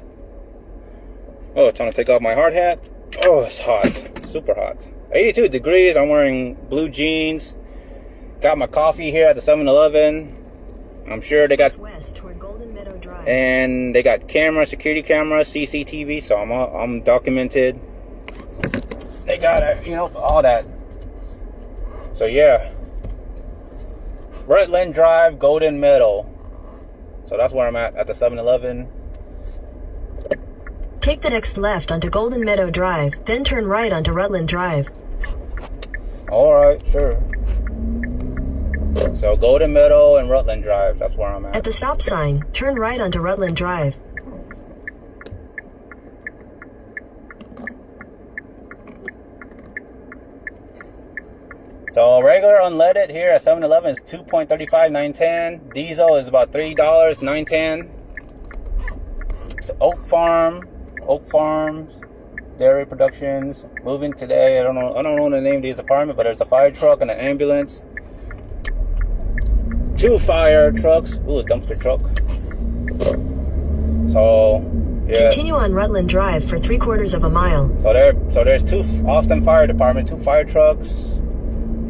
Oh, time to take off my hard hat. Oh, it's hot. Super hot. 82 degrees. I'm wearing blue jeans. Got my coffee here at the 7-Eleven. I'm sure they got West toward Golden Meadow Drive. and they got cameras, security cameras, CCTV. So I'm documented. They got all that. So yeah. Rutland Drive, Golden Meadow. So that's where I'm at the 7-Eleven. Take the next left onto Golden Meadow Drive, then turn right onto Rutland Drive. Alright, sure. So Golden Meadow and Rutland Drive, that's where I'm at. At the stop sign, turn right onto Rutland Drive. So regular unleaded here at 7-Eleven is $2.35, $9.10. Diesel is about $3, $9.10. Oak Farms, Dairy Productions. Moving today. I don't know the name of this apartment, but there's a fire truck and an ambulance. 2 fire trucks. Ooh, a dumpster truck. So, yeah. Continue on Rutland Drive for 3/4 of a mile. So there's 2 Austin Fire Department, 2 fire trucks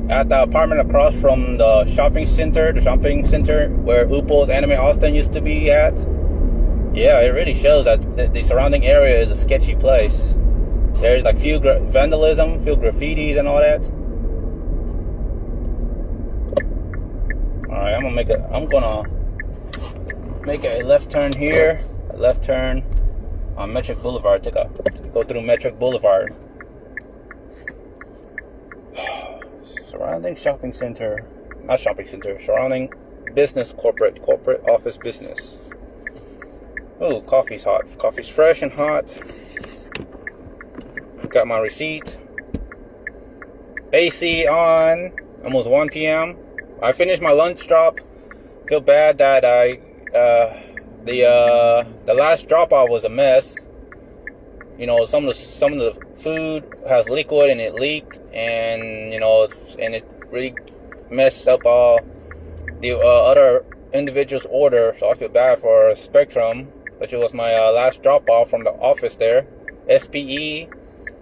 at the apartment across from the shopping center where Upo's Anime Austin used to be at. Yeah, it really shows that the surrounding area is a sketchy place. There's like few vandalism, few graffitis and all that. All right, I'm gonna make a left turn here. A left turn on Metric Boulevard. Go through Metric Boulevard. Surrounding shopping center, not shopping center. Surrounding business, corporate office business. Oh, coffee's hot. Coffee's fresh and hot. Got my receipt. AC on. Almost 1 p.m. I finished my lunch drop. Feel bad that the last drop off was a mess. You know, some of the food has liquid and it leaked, and and it really messed up all the other individuals' order. So I feel bad for Spectrum, which was my last drop off from the office there, SPE.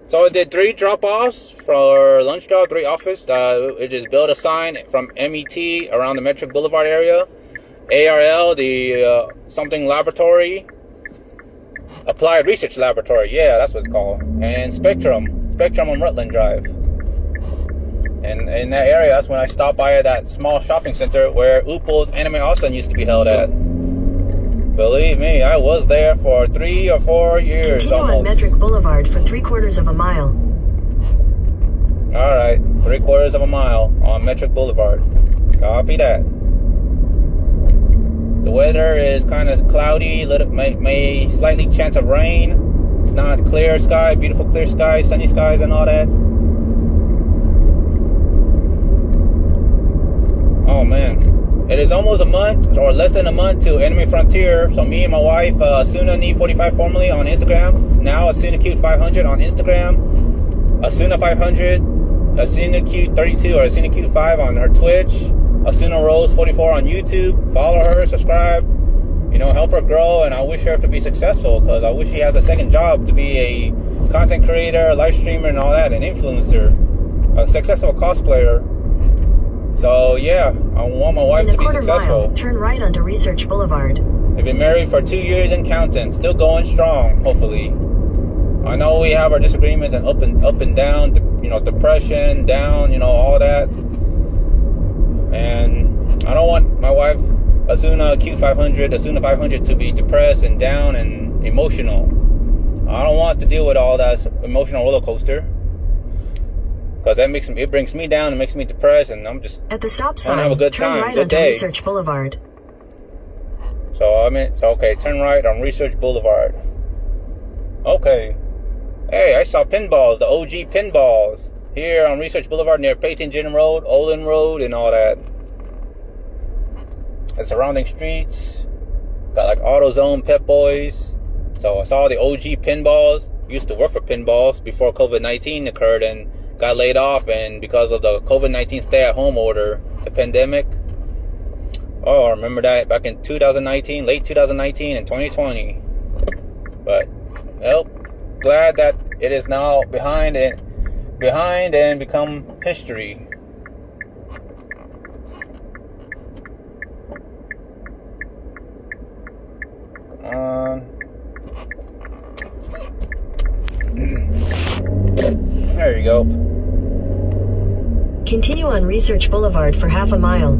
So I did 3 drop offs for lunch drop, 3 office. It just built a sign from MET around the Metric Boulevard area. ARL, the something laboratory, Applied Research Laboratory, yeah, that's what it's called. And Spectrum on Rutland Drive. And in that area, that's when I stopped by that small shopping center where Upo's Anime Austin used to be held at. Believe me, I was there for 3 or 4 years. Continue almost. on Metric Boulevard for 3/4 of a mile. All right, 3/4 of a mile on Metric Boulevard. Copy that. The weather is kind of cloudy, may slightly chance of rain. It's not clear sky, beautiful clear sky, sunny skies and all that. Oh man. It is almost a month, or less than a month, to Anime Frontier. So me and my wife, Asuna45 formerly on Instagram, now AsunaCute500 on Instagram, Asuna500, AsunaCute32 or AsunaCute5 on her Twitch, Asuna Rose 44 on YouTube. Follow her, subscribe, help her grow, and I wish her to be successful, because I wish she has a second job to be a content creator, live streamer and all that, an influencer, a successful cosplayer. So yeah, I want my wife to be successful. Mile, turn right onto Research Boulevard. They've been married for 2 years and counting, still going strong, hopefully. I know we have our disagreements and up and down, depression, down, all that. And I don't want my wife, Asuna500 to be depressed and down and emotional. I don't want to deal with all that emotional roller coaster, because it brings me down and makes me depressed, and I'm just at the stop sign. Have a good turn time, right good onto day. Research Boulevard. So okay, turn right on Research Boulevard. Okay. Hey, I saw pinballs, the OG pinballs, here on Research Boulevard near Peyton Gym Road, Olin Road, and all that. And surrounding streets, got like AutoZone, Pep Boys. So I saw the OG pinballs. Used to work for pinballs before COVID-19 occurred and got laid off, and because of the COVID-19 stay-at-home order, the pandemic. Oh, I remember that back in 2019, late 2019 and 2020. But, glad that it is now behind and become history. Come on. There you go. Continue on Research Boulevard for half a mile.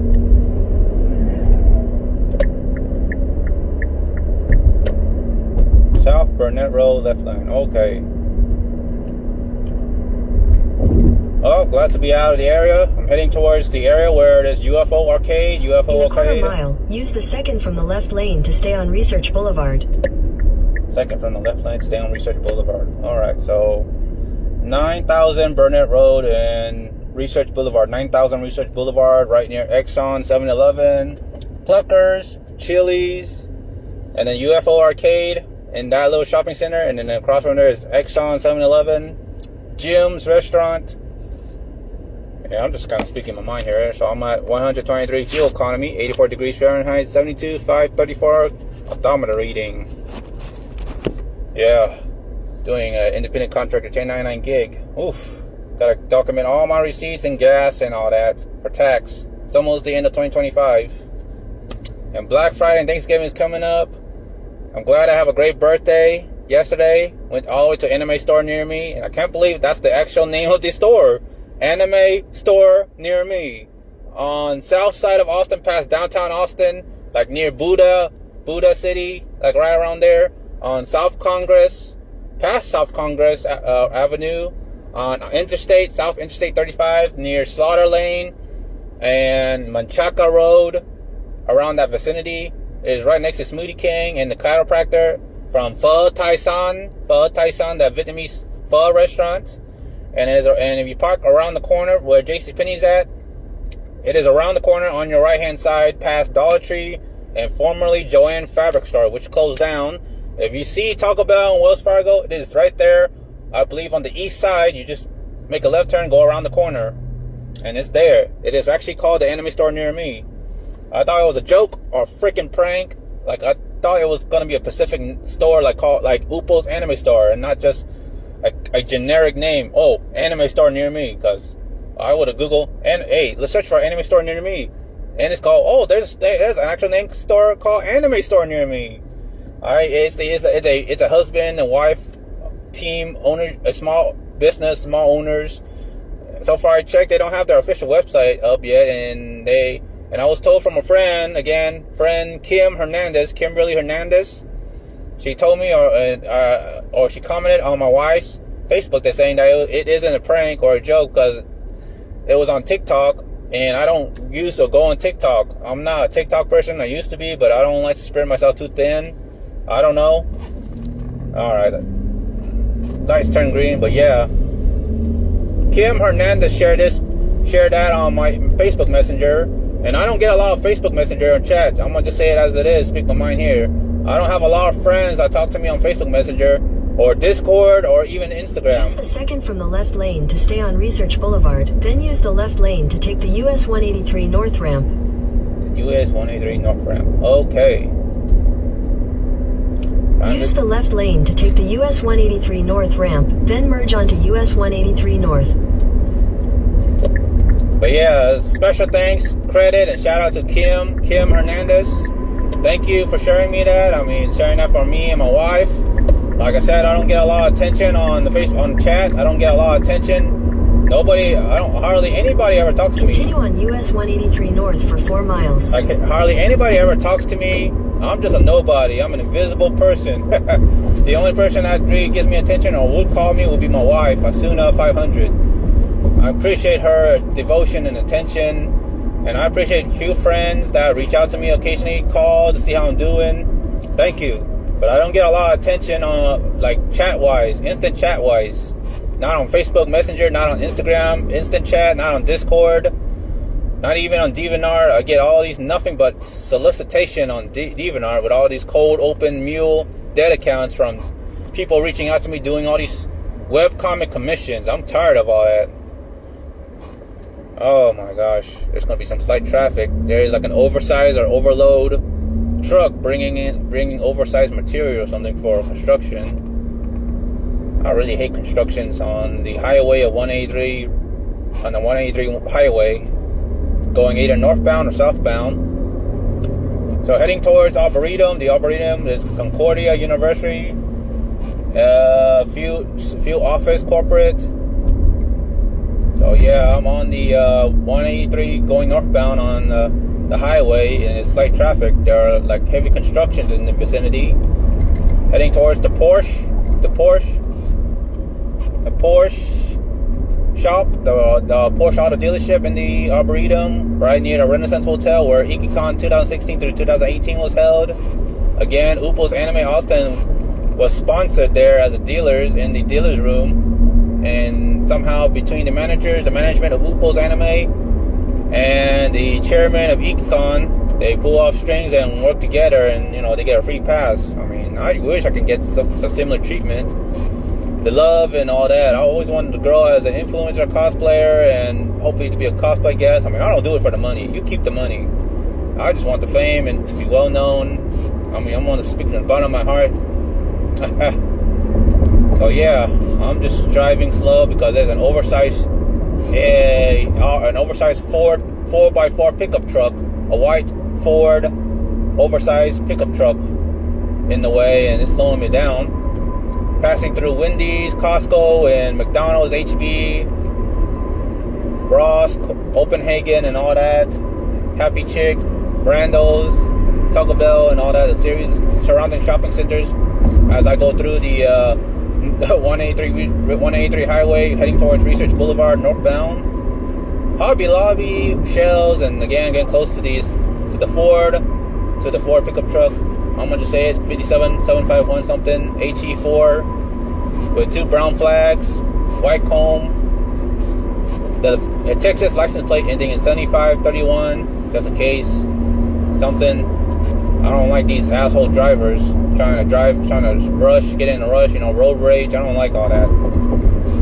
South Burnett Road, left lane. Okay. Oh, glad to be out of the area. I'm heading towards the area where there's UFO Arcade. In a quarter mile, use the second from the left lane to stay on Research Boulevard. Second from the left lane, stay on Research Boulevard. Alright, so 9,000 Burnett Road and Research Boulevard. 9,000 Research Boulevard, right near Exxon, 7-Eleven, Pluckers, Chili's, and then UFO Arcade in that little shopping center, and then across from there is Exxon 7-Eleven, Jim's restaurant. Yeah, I'm just kind of speaking my mind here. So I'm at 123 fuel economy, 84 degrees Fahrenheit, 72, 534 odometer reading. Yeah, doing an independent contractor 1099 gig. Oof. Gotta document all my receipts and gas and all that for tax. It's almost the end of 2025. And Black Friday and Thanksgiving is coming up. I'm glad I have a great birthday yesterday. Went all the way to an anime store near me. And I can't believe that's the actual name of the store. Anime store near me. On south side of Austin, past downtown Austin. Like near Buddha City. Like right around there. On South Congress. Past South Congress Avenue. On South Interstate 35. Near Slaughter Lane. And Manchaca Road. Around that vicinity. It is right next to Smoothie King and the chiropractor from Pho Thai San, that Vietnamese pho restaurant. And if you park around the corner where JCPenney's at, it is around the corner on your right hand side past Dollar Tree and formerly Joann Fabric Store, which closed down. If you see Taco Bell and Wells Fargo, it is right there. I believe on the east side. You just make a left turn, go around the corner, and it's there. It is actually called the anime store near me. I thought it was a joke or a freaking prank. Like, I thought it was gonna be a Pacific store, called Upo's Anime Store, and not just a generic name. Oh, anime store near me, because I would have Googled and hey, let's search for anime store near me, and it's called. Oh, there's an actual name store called Anime Store near me. It's a husband and wife team owner, a small business, small owners. So far I checked, they don't have their official website up yet, and I was told from a friend, Kimberly Hernandez. She told me, or she commented on my wife's Facebook, that's saying that it isn't a prank or a joke because it was on TikTok, and I don't use or go on TikTok. I'm not a TikTok person. I used to be, but I don't like to spread myself too thin. I don't know. All right, lights turn green, but yeah. Kim Hernandez shared that on my Facebook Messenger. And I don't get a lot of Facebook Messenger and chat. I'm going to just say it as it is, speak my mind here. I don't have a lot of friends that talk to me on Facebook Messenger or Discord or even Instagram. Use the second from the left lane to stay on Research Boulevard. Then use the left lane to take the US 183 North ramp. US 183 North ramp. Okay. Use the left lane to take the US 183 North ramp. Then merge onto US 183 North. But yeah, special thanks, credit, and shout out to Kim Hernandez. Thank you for sharing me that. I mean, sharing that for me and my wife. Like I said, I don't get a lot of attention on the chat. I don't get a lot of attention. Hardly anybody ever talks to me. Continue on US 183 North for 4 miles. Like, hardly anybody ever talks to me. I'm just a nobody. I'm an invisible person. The only person that really gives me attention or would call me would be my wife, Asuna 500. I appreciate her devotion and attention, and I appreciate few friends that reach out to me occasionally, call to see how I'm doing. Thank you. But I don't get a lot of attention on chat-wise, instant chat-wise. Not on Facebook Messenger, not on Instagram, instant chat, not on Discord, not even on DeviantArt. I get all these nothing but solicitation on DeviantArt with all these cold, open, mule, dead accounts from people reaching out to me doing all these webcomic commissions. I'm tired of all that. Oh my gosh, there's gonna be some slight traffic. There is an oversized or overload truck bringing oversized material or something for construction. I really hate constructions on the highway of 183, on the 183 highway, going either northbound or southbound. So heading towards Arboretum. The Arboretum is Concordia University, few office, corporate. So yeah, I'm on the 183 going northbound on the highway, and it's slight traffic. There are heavy constructions in the vicinity. Heading towards the Porsche shop, the Porsche auto dealership in the Arboretum, right near the Renaissance Hotel where IkiCon 2016 through 2018 was held. Again, Upo's Anime Austin was sponsored there as a dealers in the dealer's room, and somehow between the management of Upo's Anime and the chairman of IkiCon, they pull off strings and work together, and you know, they get a free pass. I mean, I wish I could get a similar treatment, the love and all that. I always wanted to grow as an influencer, cosplayer, and hopefully to be a cosplay guest. I mean, I don't do it for the money. You keep the money. I just want the fame and to be well known. I mean, I'm on the speaking from the bottom of my heart. So yeah, I'm just driving slow because there's an oversized Ford 4x4 pickup truck, a white Ford oversized pickup truck in the way, and it's slowing me down. Passing through Wendy's, Costco, and McDonald's, HB, Ross, Copenhagen, and all that. Happy Chick, Brando's, Taco Bell, and all that. The series surrounding shopping centers as I go through the 183 highway heading towards Research Boulevard northbound. Hobby Lobby, Shells, and again getting close to the Ford pickup truck. I'm gonna just say it, 57751 something, HE4 with 2 brown flags, white comb, the Texas license plate ending in 7531, just in case something. I don't like these asshole drivers trying to rush, get in a rush, you know, road rage. I don't like all that.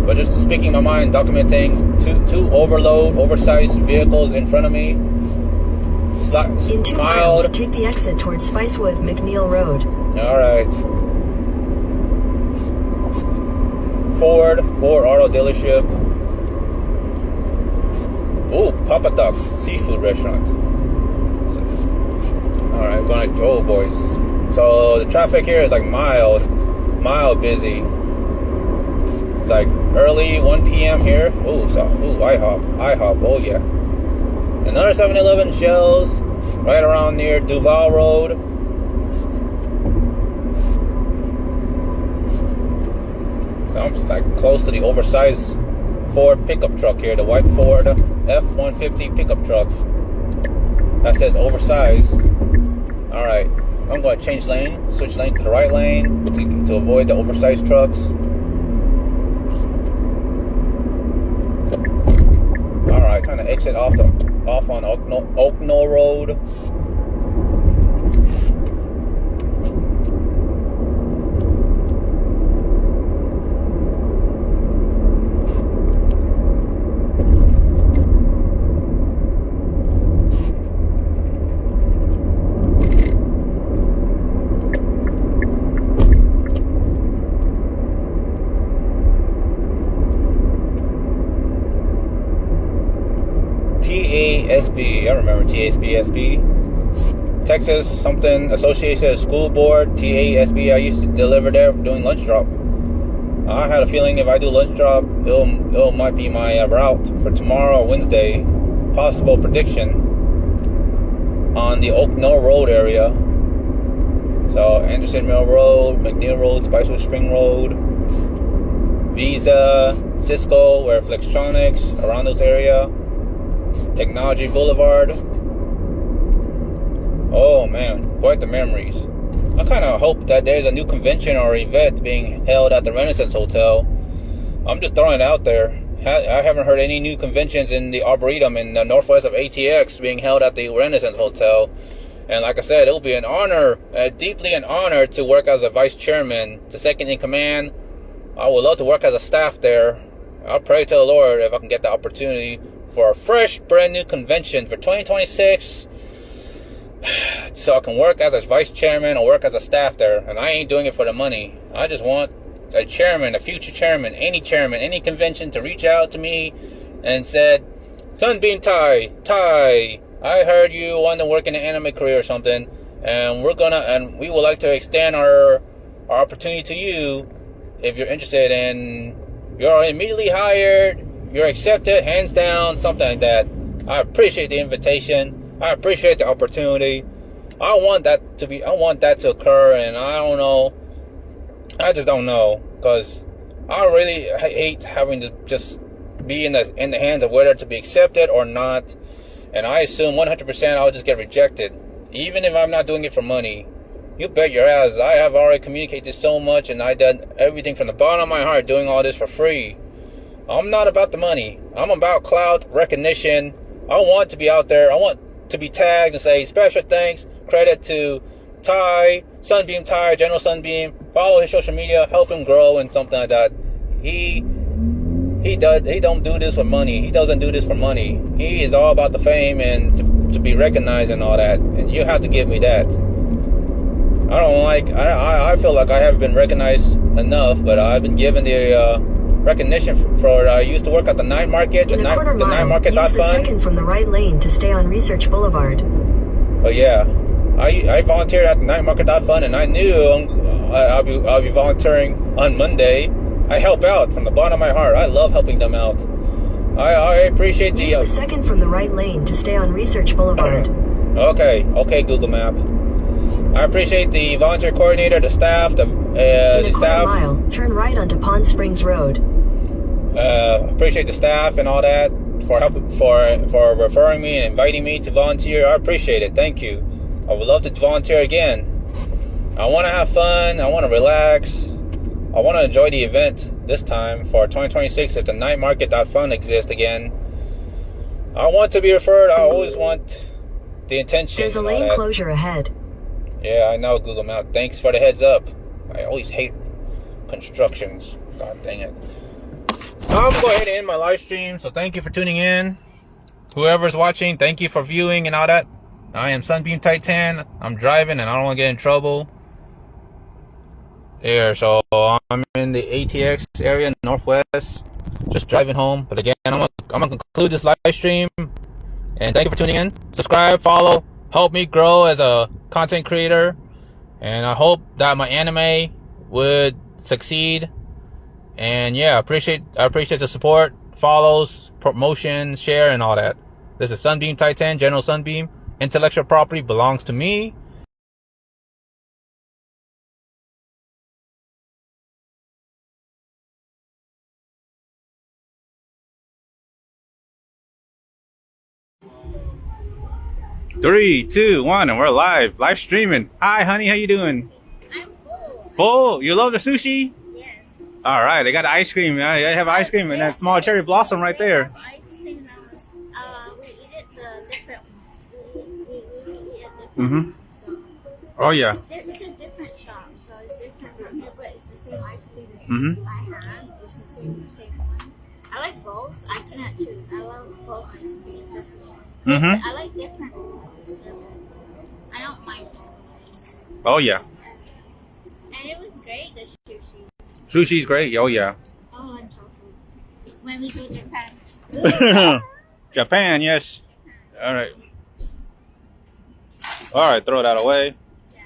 But just speaking my mind, documenting two oversized vehicles in front of me. In 2 miles, take the exit towards Spicewood McNeil Road. Alright. Ford Auto Dealership. Ooh, Papa Doc's Seafood Restaurant. Alright, oh boys. So the traffic here is like mild busy. It's like early 1 p.m. here. IHOP, oh yeah. Another 7-Eleven, Shells, right around near Duval Road. So I'm just like close to the oversized Ford pickup truck here, the white Ford F-150 pickup truck. That says oversized. Alright, I'm going to change lane, switch lane to the right lane to avoid the oversized trucks. Alright, trying to exit off on Oak Knoll Road. TASB, I remember TASB, Texas something Association of School Board, TASB. I used to deliver there doing lunch drop. I had a feeling if I do lunch drop, it might be my route for tomorrow, Wednesday. Possible prediction on the Oak Knoll Road area. So Anderson Mill Road, McNeil Road, Spicewood Spring Road, Visa, Cisco, where Flextronics, around this area. Technology Boulevard. Oh man, quite the memories. I kind of hope that there's a new convention or event being held at the Renaissance Hotel. I'm just throwing it out there. I haven't heard any new conventions in the Arboretum in the northwest of ATX being held at the Renaissance Hotel. And like I said, it will be an honor, deeply an honor to work as a vice chairman, the second in command. I would love to work as a staff there. I'll pray to the Lord if I can get the opportunity for a fresh, brand new convention for 2026, so I can work as a vice chairman or work as a staff there. And I ain't doing it for the money. I just want a chairman, a future chairman, any convention to reach out to me and said, Sunbeam Tai, I heard you want to work in an anime career or something, and we would like to extend our opportunity to you if you're interested, and you're immediately hired. You're accepted, hands down, something like that. I appreciate the invitation. I appreciate the opportunity. I want that to occur, and I don't know. I just don't know, because I really hate having to just be in the hands of whether to be accepted or not. And I assume 100% I'll just get rejected, even if I'm not doing it for money. You bet your ass, I have already communicated so much, and I done everything from the bottom of my heart, doing all this for free. I'm not about the money. I'm about clout, recognition. I want to be out there. I want to be tagged and say special thanks, credit to Ty, Sunbeam Ty, General Sunbeam. Follow his social media, help him grow and something like that. He don't do this for money. He doesn't do this for money. He is all about the fame and to be recognized and all that. And you have to give me that. I feel like I haven't been recognized enough, but I've been given the recognition for I used to work at the night market, the night market use the second from the right lane to stay on Research Boulevard. But yeah, I volunteered at the night market fund, and I knew I'll be volunteering on Monday. I help out from the bottom of my heart. I love helping them out. I appreciate the. Use the second from the right lane to stay on Research Boulevard. Okay, Google Map. I appreciate the volunteer coordinator, the staff, In a quarter mile, turn right onto Pond Springs Road. Appreciate the staff and all that for referring me and inviting me to volunteer. I appreciate it. Thank you. I would love to volunteer again. I want to have fun. I want to relax. I want to enjoy the event this time for 2026 if the night market.fund exists again. I want to be referred. I always want the intention. There's a lane closure ahead. Yeah, I know, Google Maps. Thanks for the heads up. I always hate constructions. God dang it. I'm going to go ahead and end my live stream. So thank you for tuning in. Whoever's watching, thank you for viewing and all that. I am Sunbeam Titan. I'm driving and I don't want to get in trouble. There, so I'm in the ATX area, Northwest. Just driving home. But again, I'm gonna conclude this live stream. And thank you for tuning in. Subscribe, follow, help me grow as a content creator. And I hope that my anime would succeed. And yeah, I appreciate the support, follows, promotion, share, and all that. This is Sunbeam Titan, General Sunbeam. Intellectual property belongs to me. Three, two, one, and we're live streaming. Hi, honey, how you doing? I'm full. Full? You love the sushi? Yes. All right, they got ice cream. I have ice cream and that small cherry blossom right there. Ice cream that was, we eat it the different. We eat it different. Mm-hmm. So. Oh yeah. It's a different shop, so it's different from here, but it's the same ice cream Mm-hmm. I have. It's the same one. I like both. I cannot choose. I love both ice cream. Just Mm-hmm. I like different ones. So I don't mind both. Oh yeah. And it was great, the sushi. Sushi's great. Oh yeah. Oh, and tofu. When we go to Japan. Japan, yes. All right. All right, throw that away. Yeah.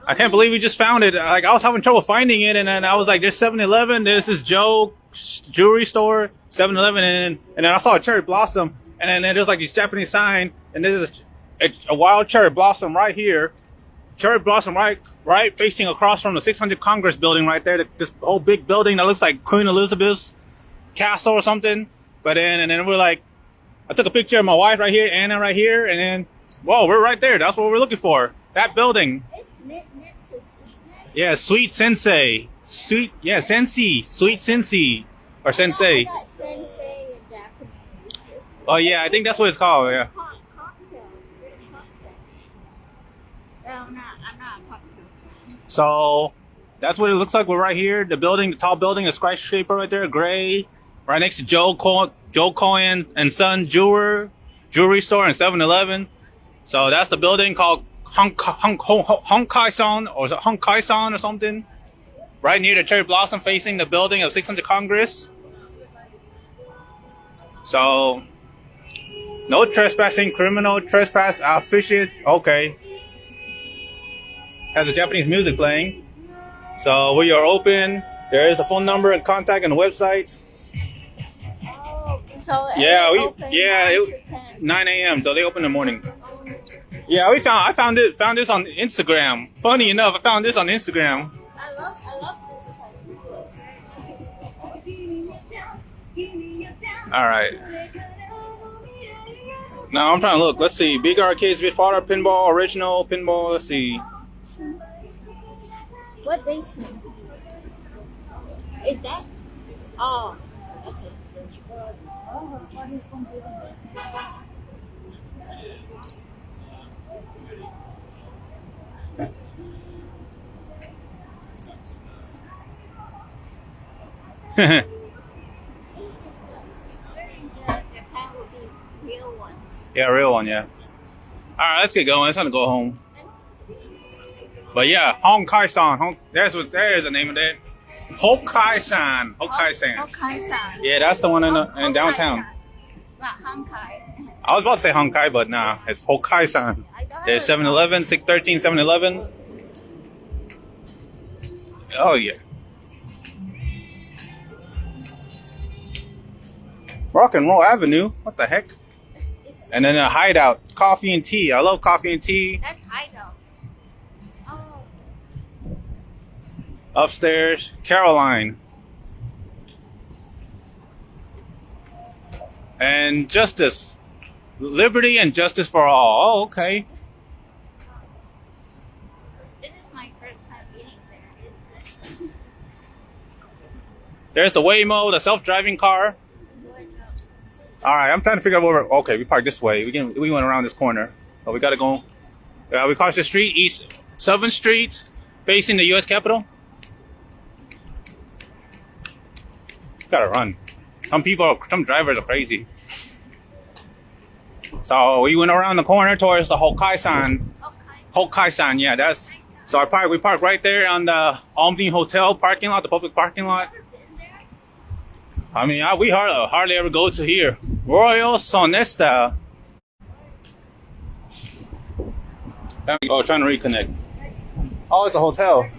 I can't believe we just found it. Like I was having trouble finding it, and then I was like, "There's 7-Eleven. There's this Joe jewelry store, 7-Eleven, and then I saw a cherry blossom, and then there's like this Japanese sign, and there's a wild cherry blossom right here, cherry blossom right facing across from the 600 Congress building right there. This whole big building that looks like Queen Elizabeth's castle or something. But then we're like, I took a picture of my wife right here, Anna right here, and then whoa, we're right there. That's what we're looking for. That building. It's next to Sweetness. Yeah, Sweet Sensei. Sensei. Sweet Sensei. Or Sensei. I got sensei in Japanese. Oh, yeah, I think that's what it's called, yeah. Cocktail. I'm not a cocktail fan. So, that's what it looks like. We're right here. The building, the tall building, the skyscraper right there, gray. Right next to Joe Cohen and Son Jewelry Store and 7-Eleven. So, that's the building called Honkai-san, or is it Honkai-san or something? Right near the cherry blossom facing the building of 600 Congress. So, no trespassing, criminal trespass, officiate, okay. Has a Japanese music playing. So, we are open. There is a phone number and contact and the website. Oh, so Yeah, it's open 9 a.m. So they open in the morning. Yeah, I found this on Instagram. Funny enough, I found this on Instagram. I love this place. All right. Now I'm trying to look. Let's see. Big arcades, bit farther, pinball, original pinball. Let's see. What they say? Is that? Oh, okay. Japan would be real ones. Yeah, real one, yeah. Alright, let's get going. It's time to go home. But yeah, Honkai-san. There's the name of it. Hokkai-san. Hokkai-san. Hokkai-san. Yeah, that's the one in downtown. Not Honkai. I was about to say Honkai, but nah, it's Hokkai-san. There's 7-Eleven, 613 7-Eleven. Oh yeah. Rock and Roll Avenue. What the heck? And then a hideout. Coffee and tea. I love coffee and tea. That's hideout. Oh. Upstairs, Caroline. And justice. Liberty and justice for all. Oh, okay. This is my first time eating there, isn't it? There's the Waymo, the self-driving car. All right, I'm trying to figure out where we're... Okay, we parked this way. We went around this corner. But we got to go... we crossed the street, East 7th Street, facing the U.S. Capitol. Got to run. Some drivers are crazy. So we went around the corner towards the Hokkai-san. Hokkai-san, yeah, that's... So we parked right there on the Omni Hotel parking lot, the public parking lot. I mean, we hardly ever go to here. Royal Sonesta. Oh, trying to reconnect. Oh, it's a hotel.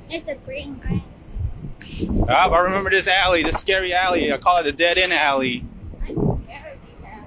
It's a green grass. I remember this alley, this scary alley. I call it the dead end alley. I'm scared of these alleys.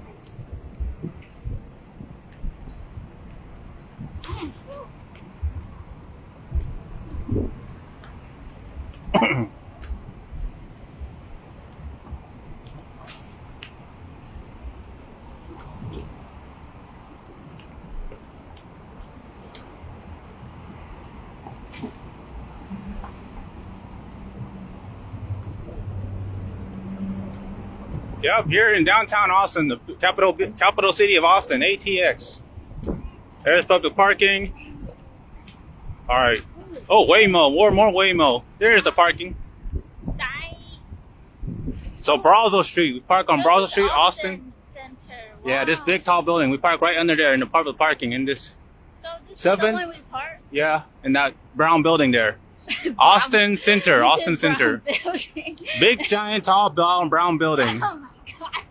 Yep, here in downtown Austin, the capital city of Austin, ATX. There's public parking. All right. Oh, Waymo, more Waymo. There's the parking. So Brazel Street, we park on Brazel Street, Austin. Center. Yeah, this big tall building. We park right under there in the public parking in this. So this Seven? is the one we park? Yeah, in that brown building there. Austin Center, Austin Center. Big, giant, tall, brown building. Oh my god.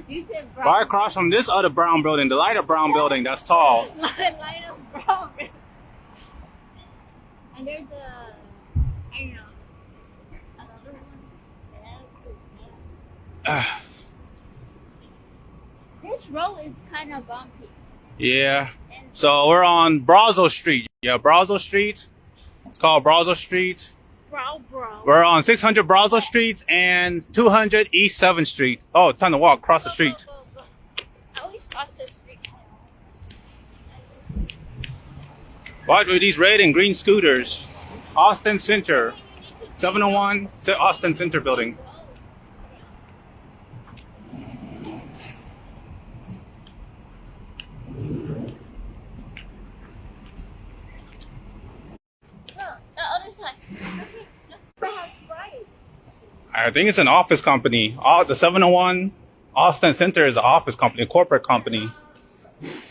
You said brown. Right across from this other brown building, the lighter brown building that's tall. Light of brown. And there's a, I don't know, another one. This road is kind of bumpy. Yeah. So we're on Brazel Street. Yeah, Brazel Street. It's called Brazel Street. Bro. We're on 600 Brazel Street and 200 East 7th Street. Oh, it's time to walk across the street. Go. I always cross the street. What with these red and green scooters? Austin Center. 701 Austin Center building. Look, the other side. Look, right. I think it's an office company. The 701 Austin Center is an office company, a corporate company.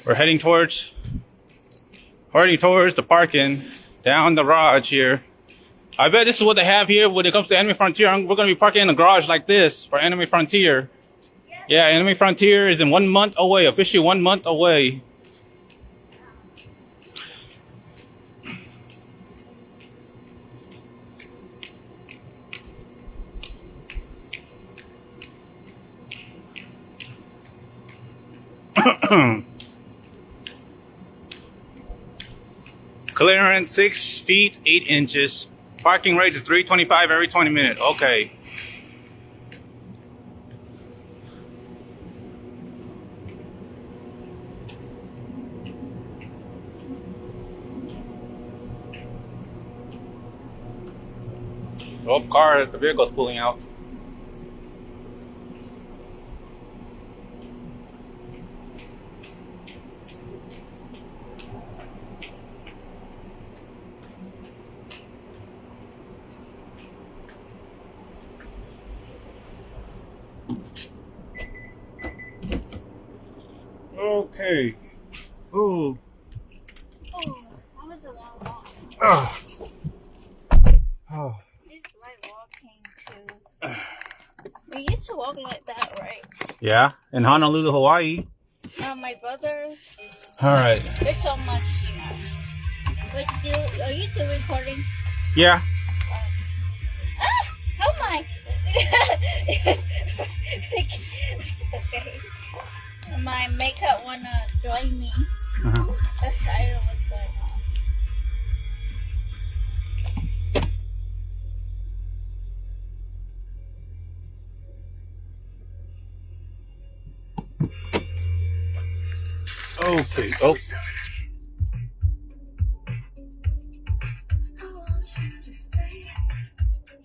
We're heading towards the parking down the garage here. I bet this is what they have here when it comes to Anime Frontier. We're going to be parking in a garage like this for Anime Frontier. Yeah, Anime Frontier is in 1 month away, officially 1 month away. Clearance 6 feet 8 inches. Parking rate is $3.25 every 20 minutes. Okay. Oh, car, the vehicle's pulling out. Okay. Ooh. Oh, that was a long walk. Oh. Oh. It's like walking too. We used to walk like that, right? Yeah, in Honolulu, Hawaii. My brother. All right. There's so much, you know. Wait, still? Are you still recording? Yeah. Oh my! Okay. My makeup wanna join me. That's I don't know what's going on. Okay. Oh.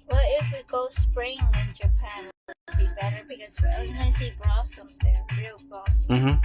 What if we go spring in Japan? Would it be better because we're gonna see blossoms there, real blossoms. Mm-hmm.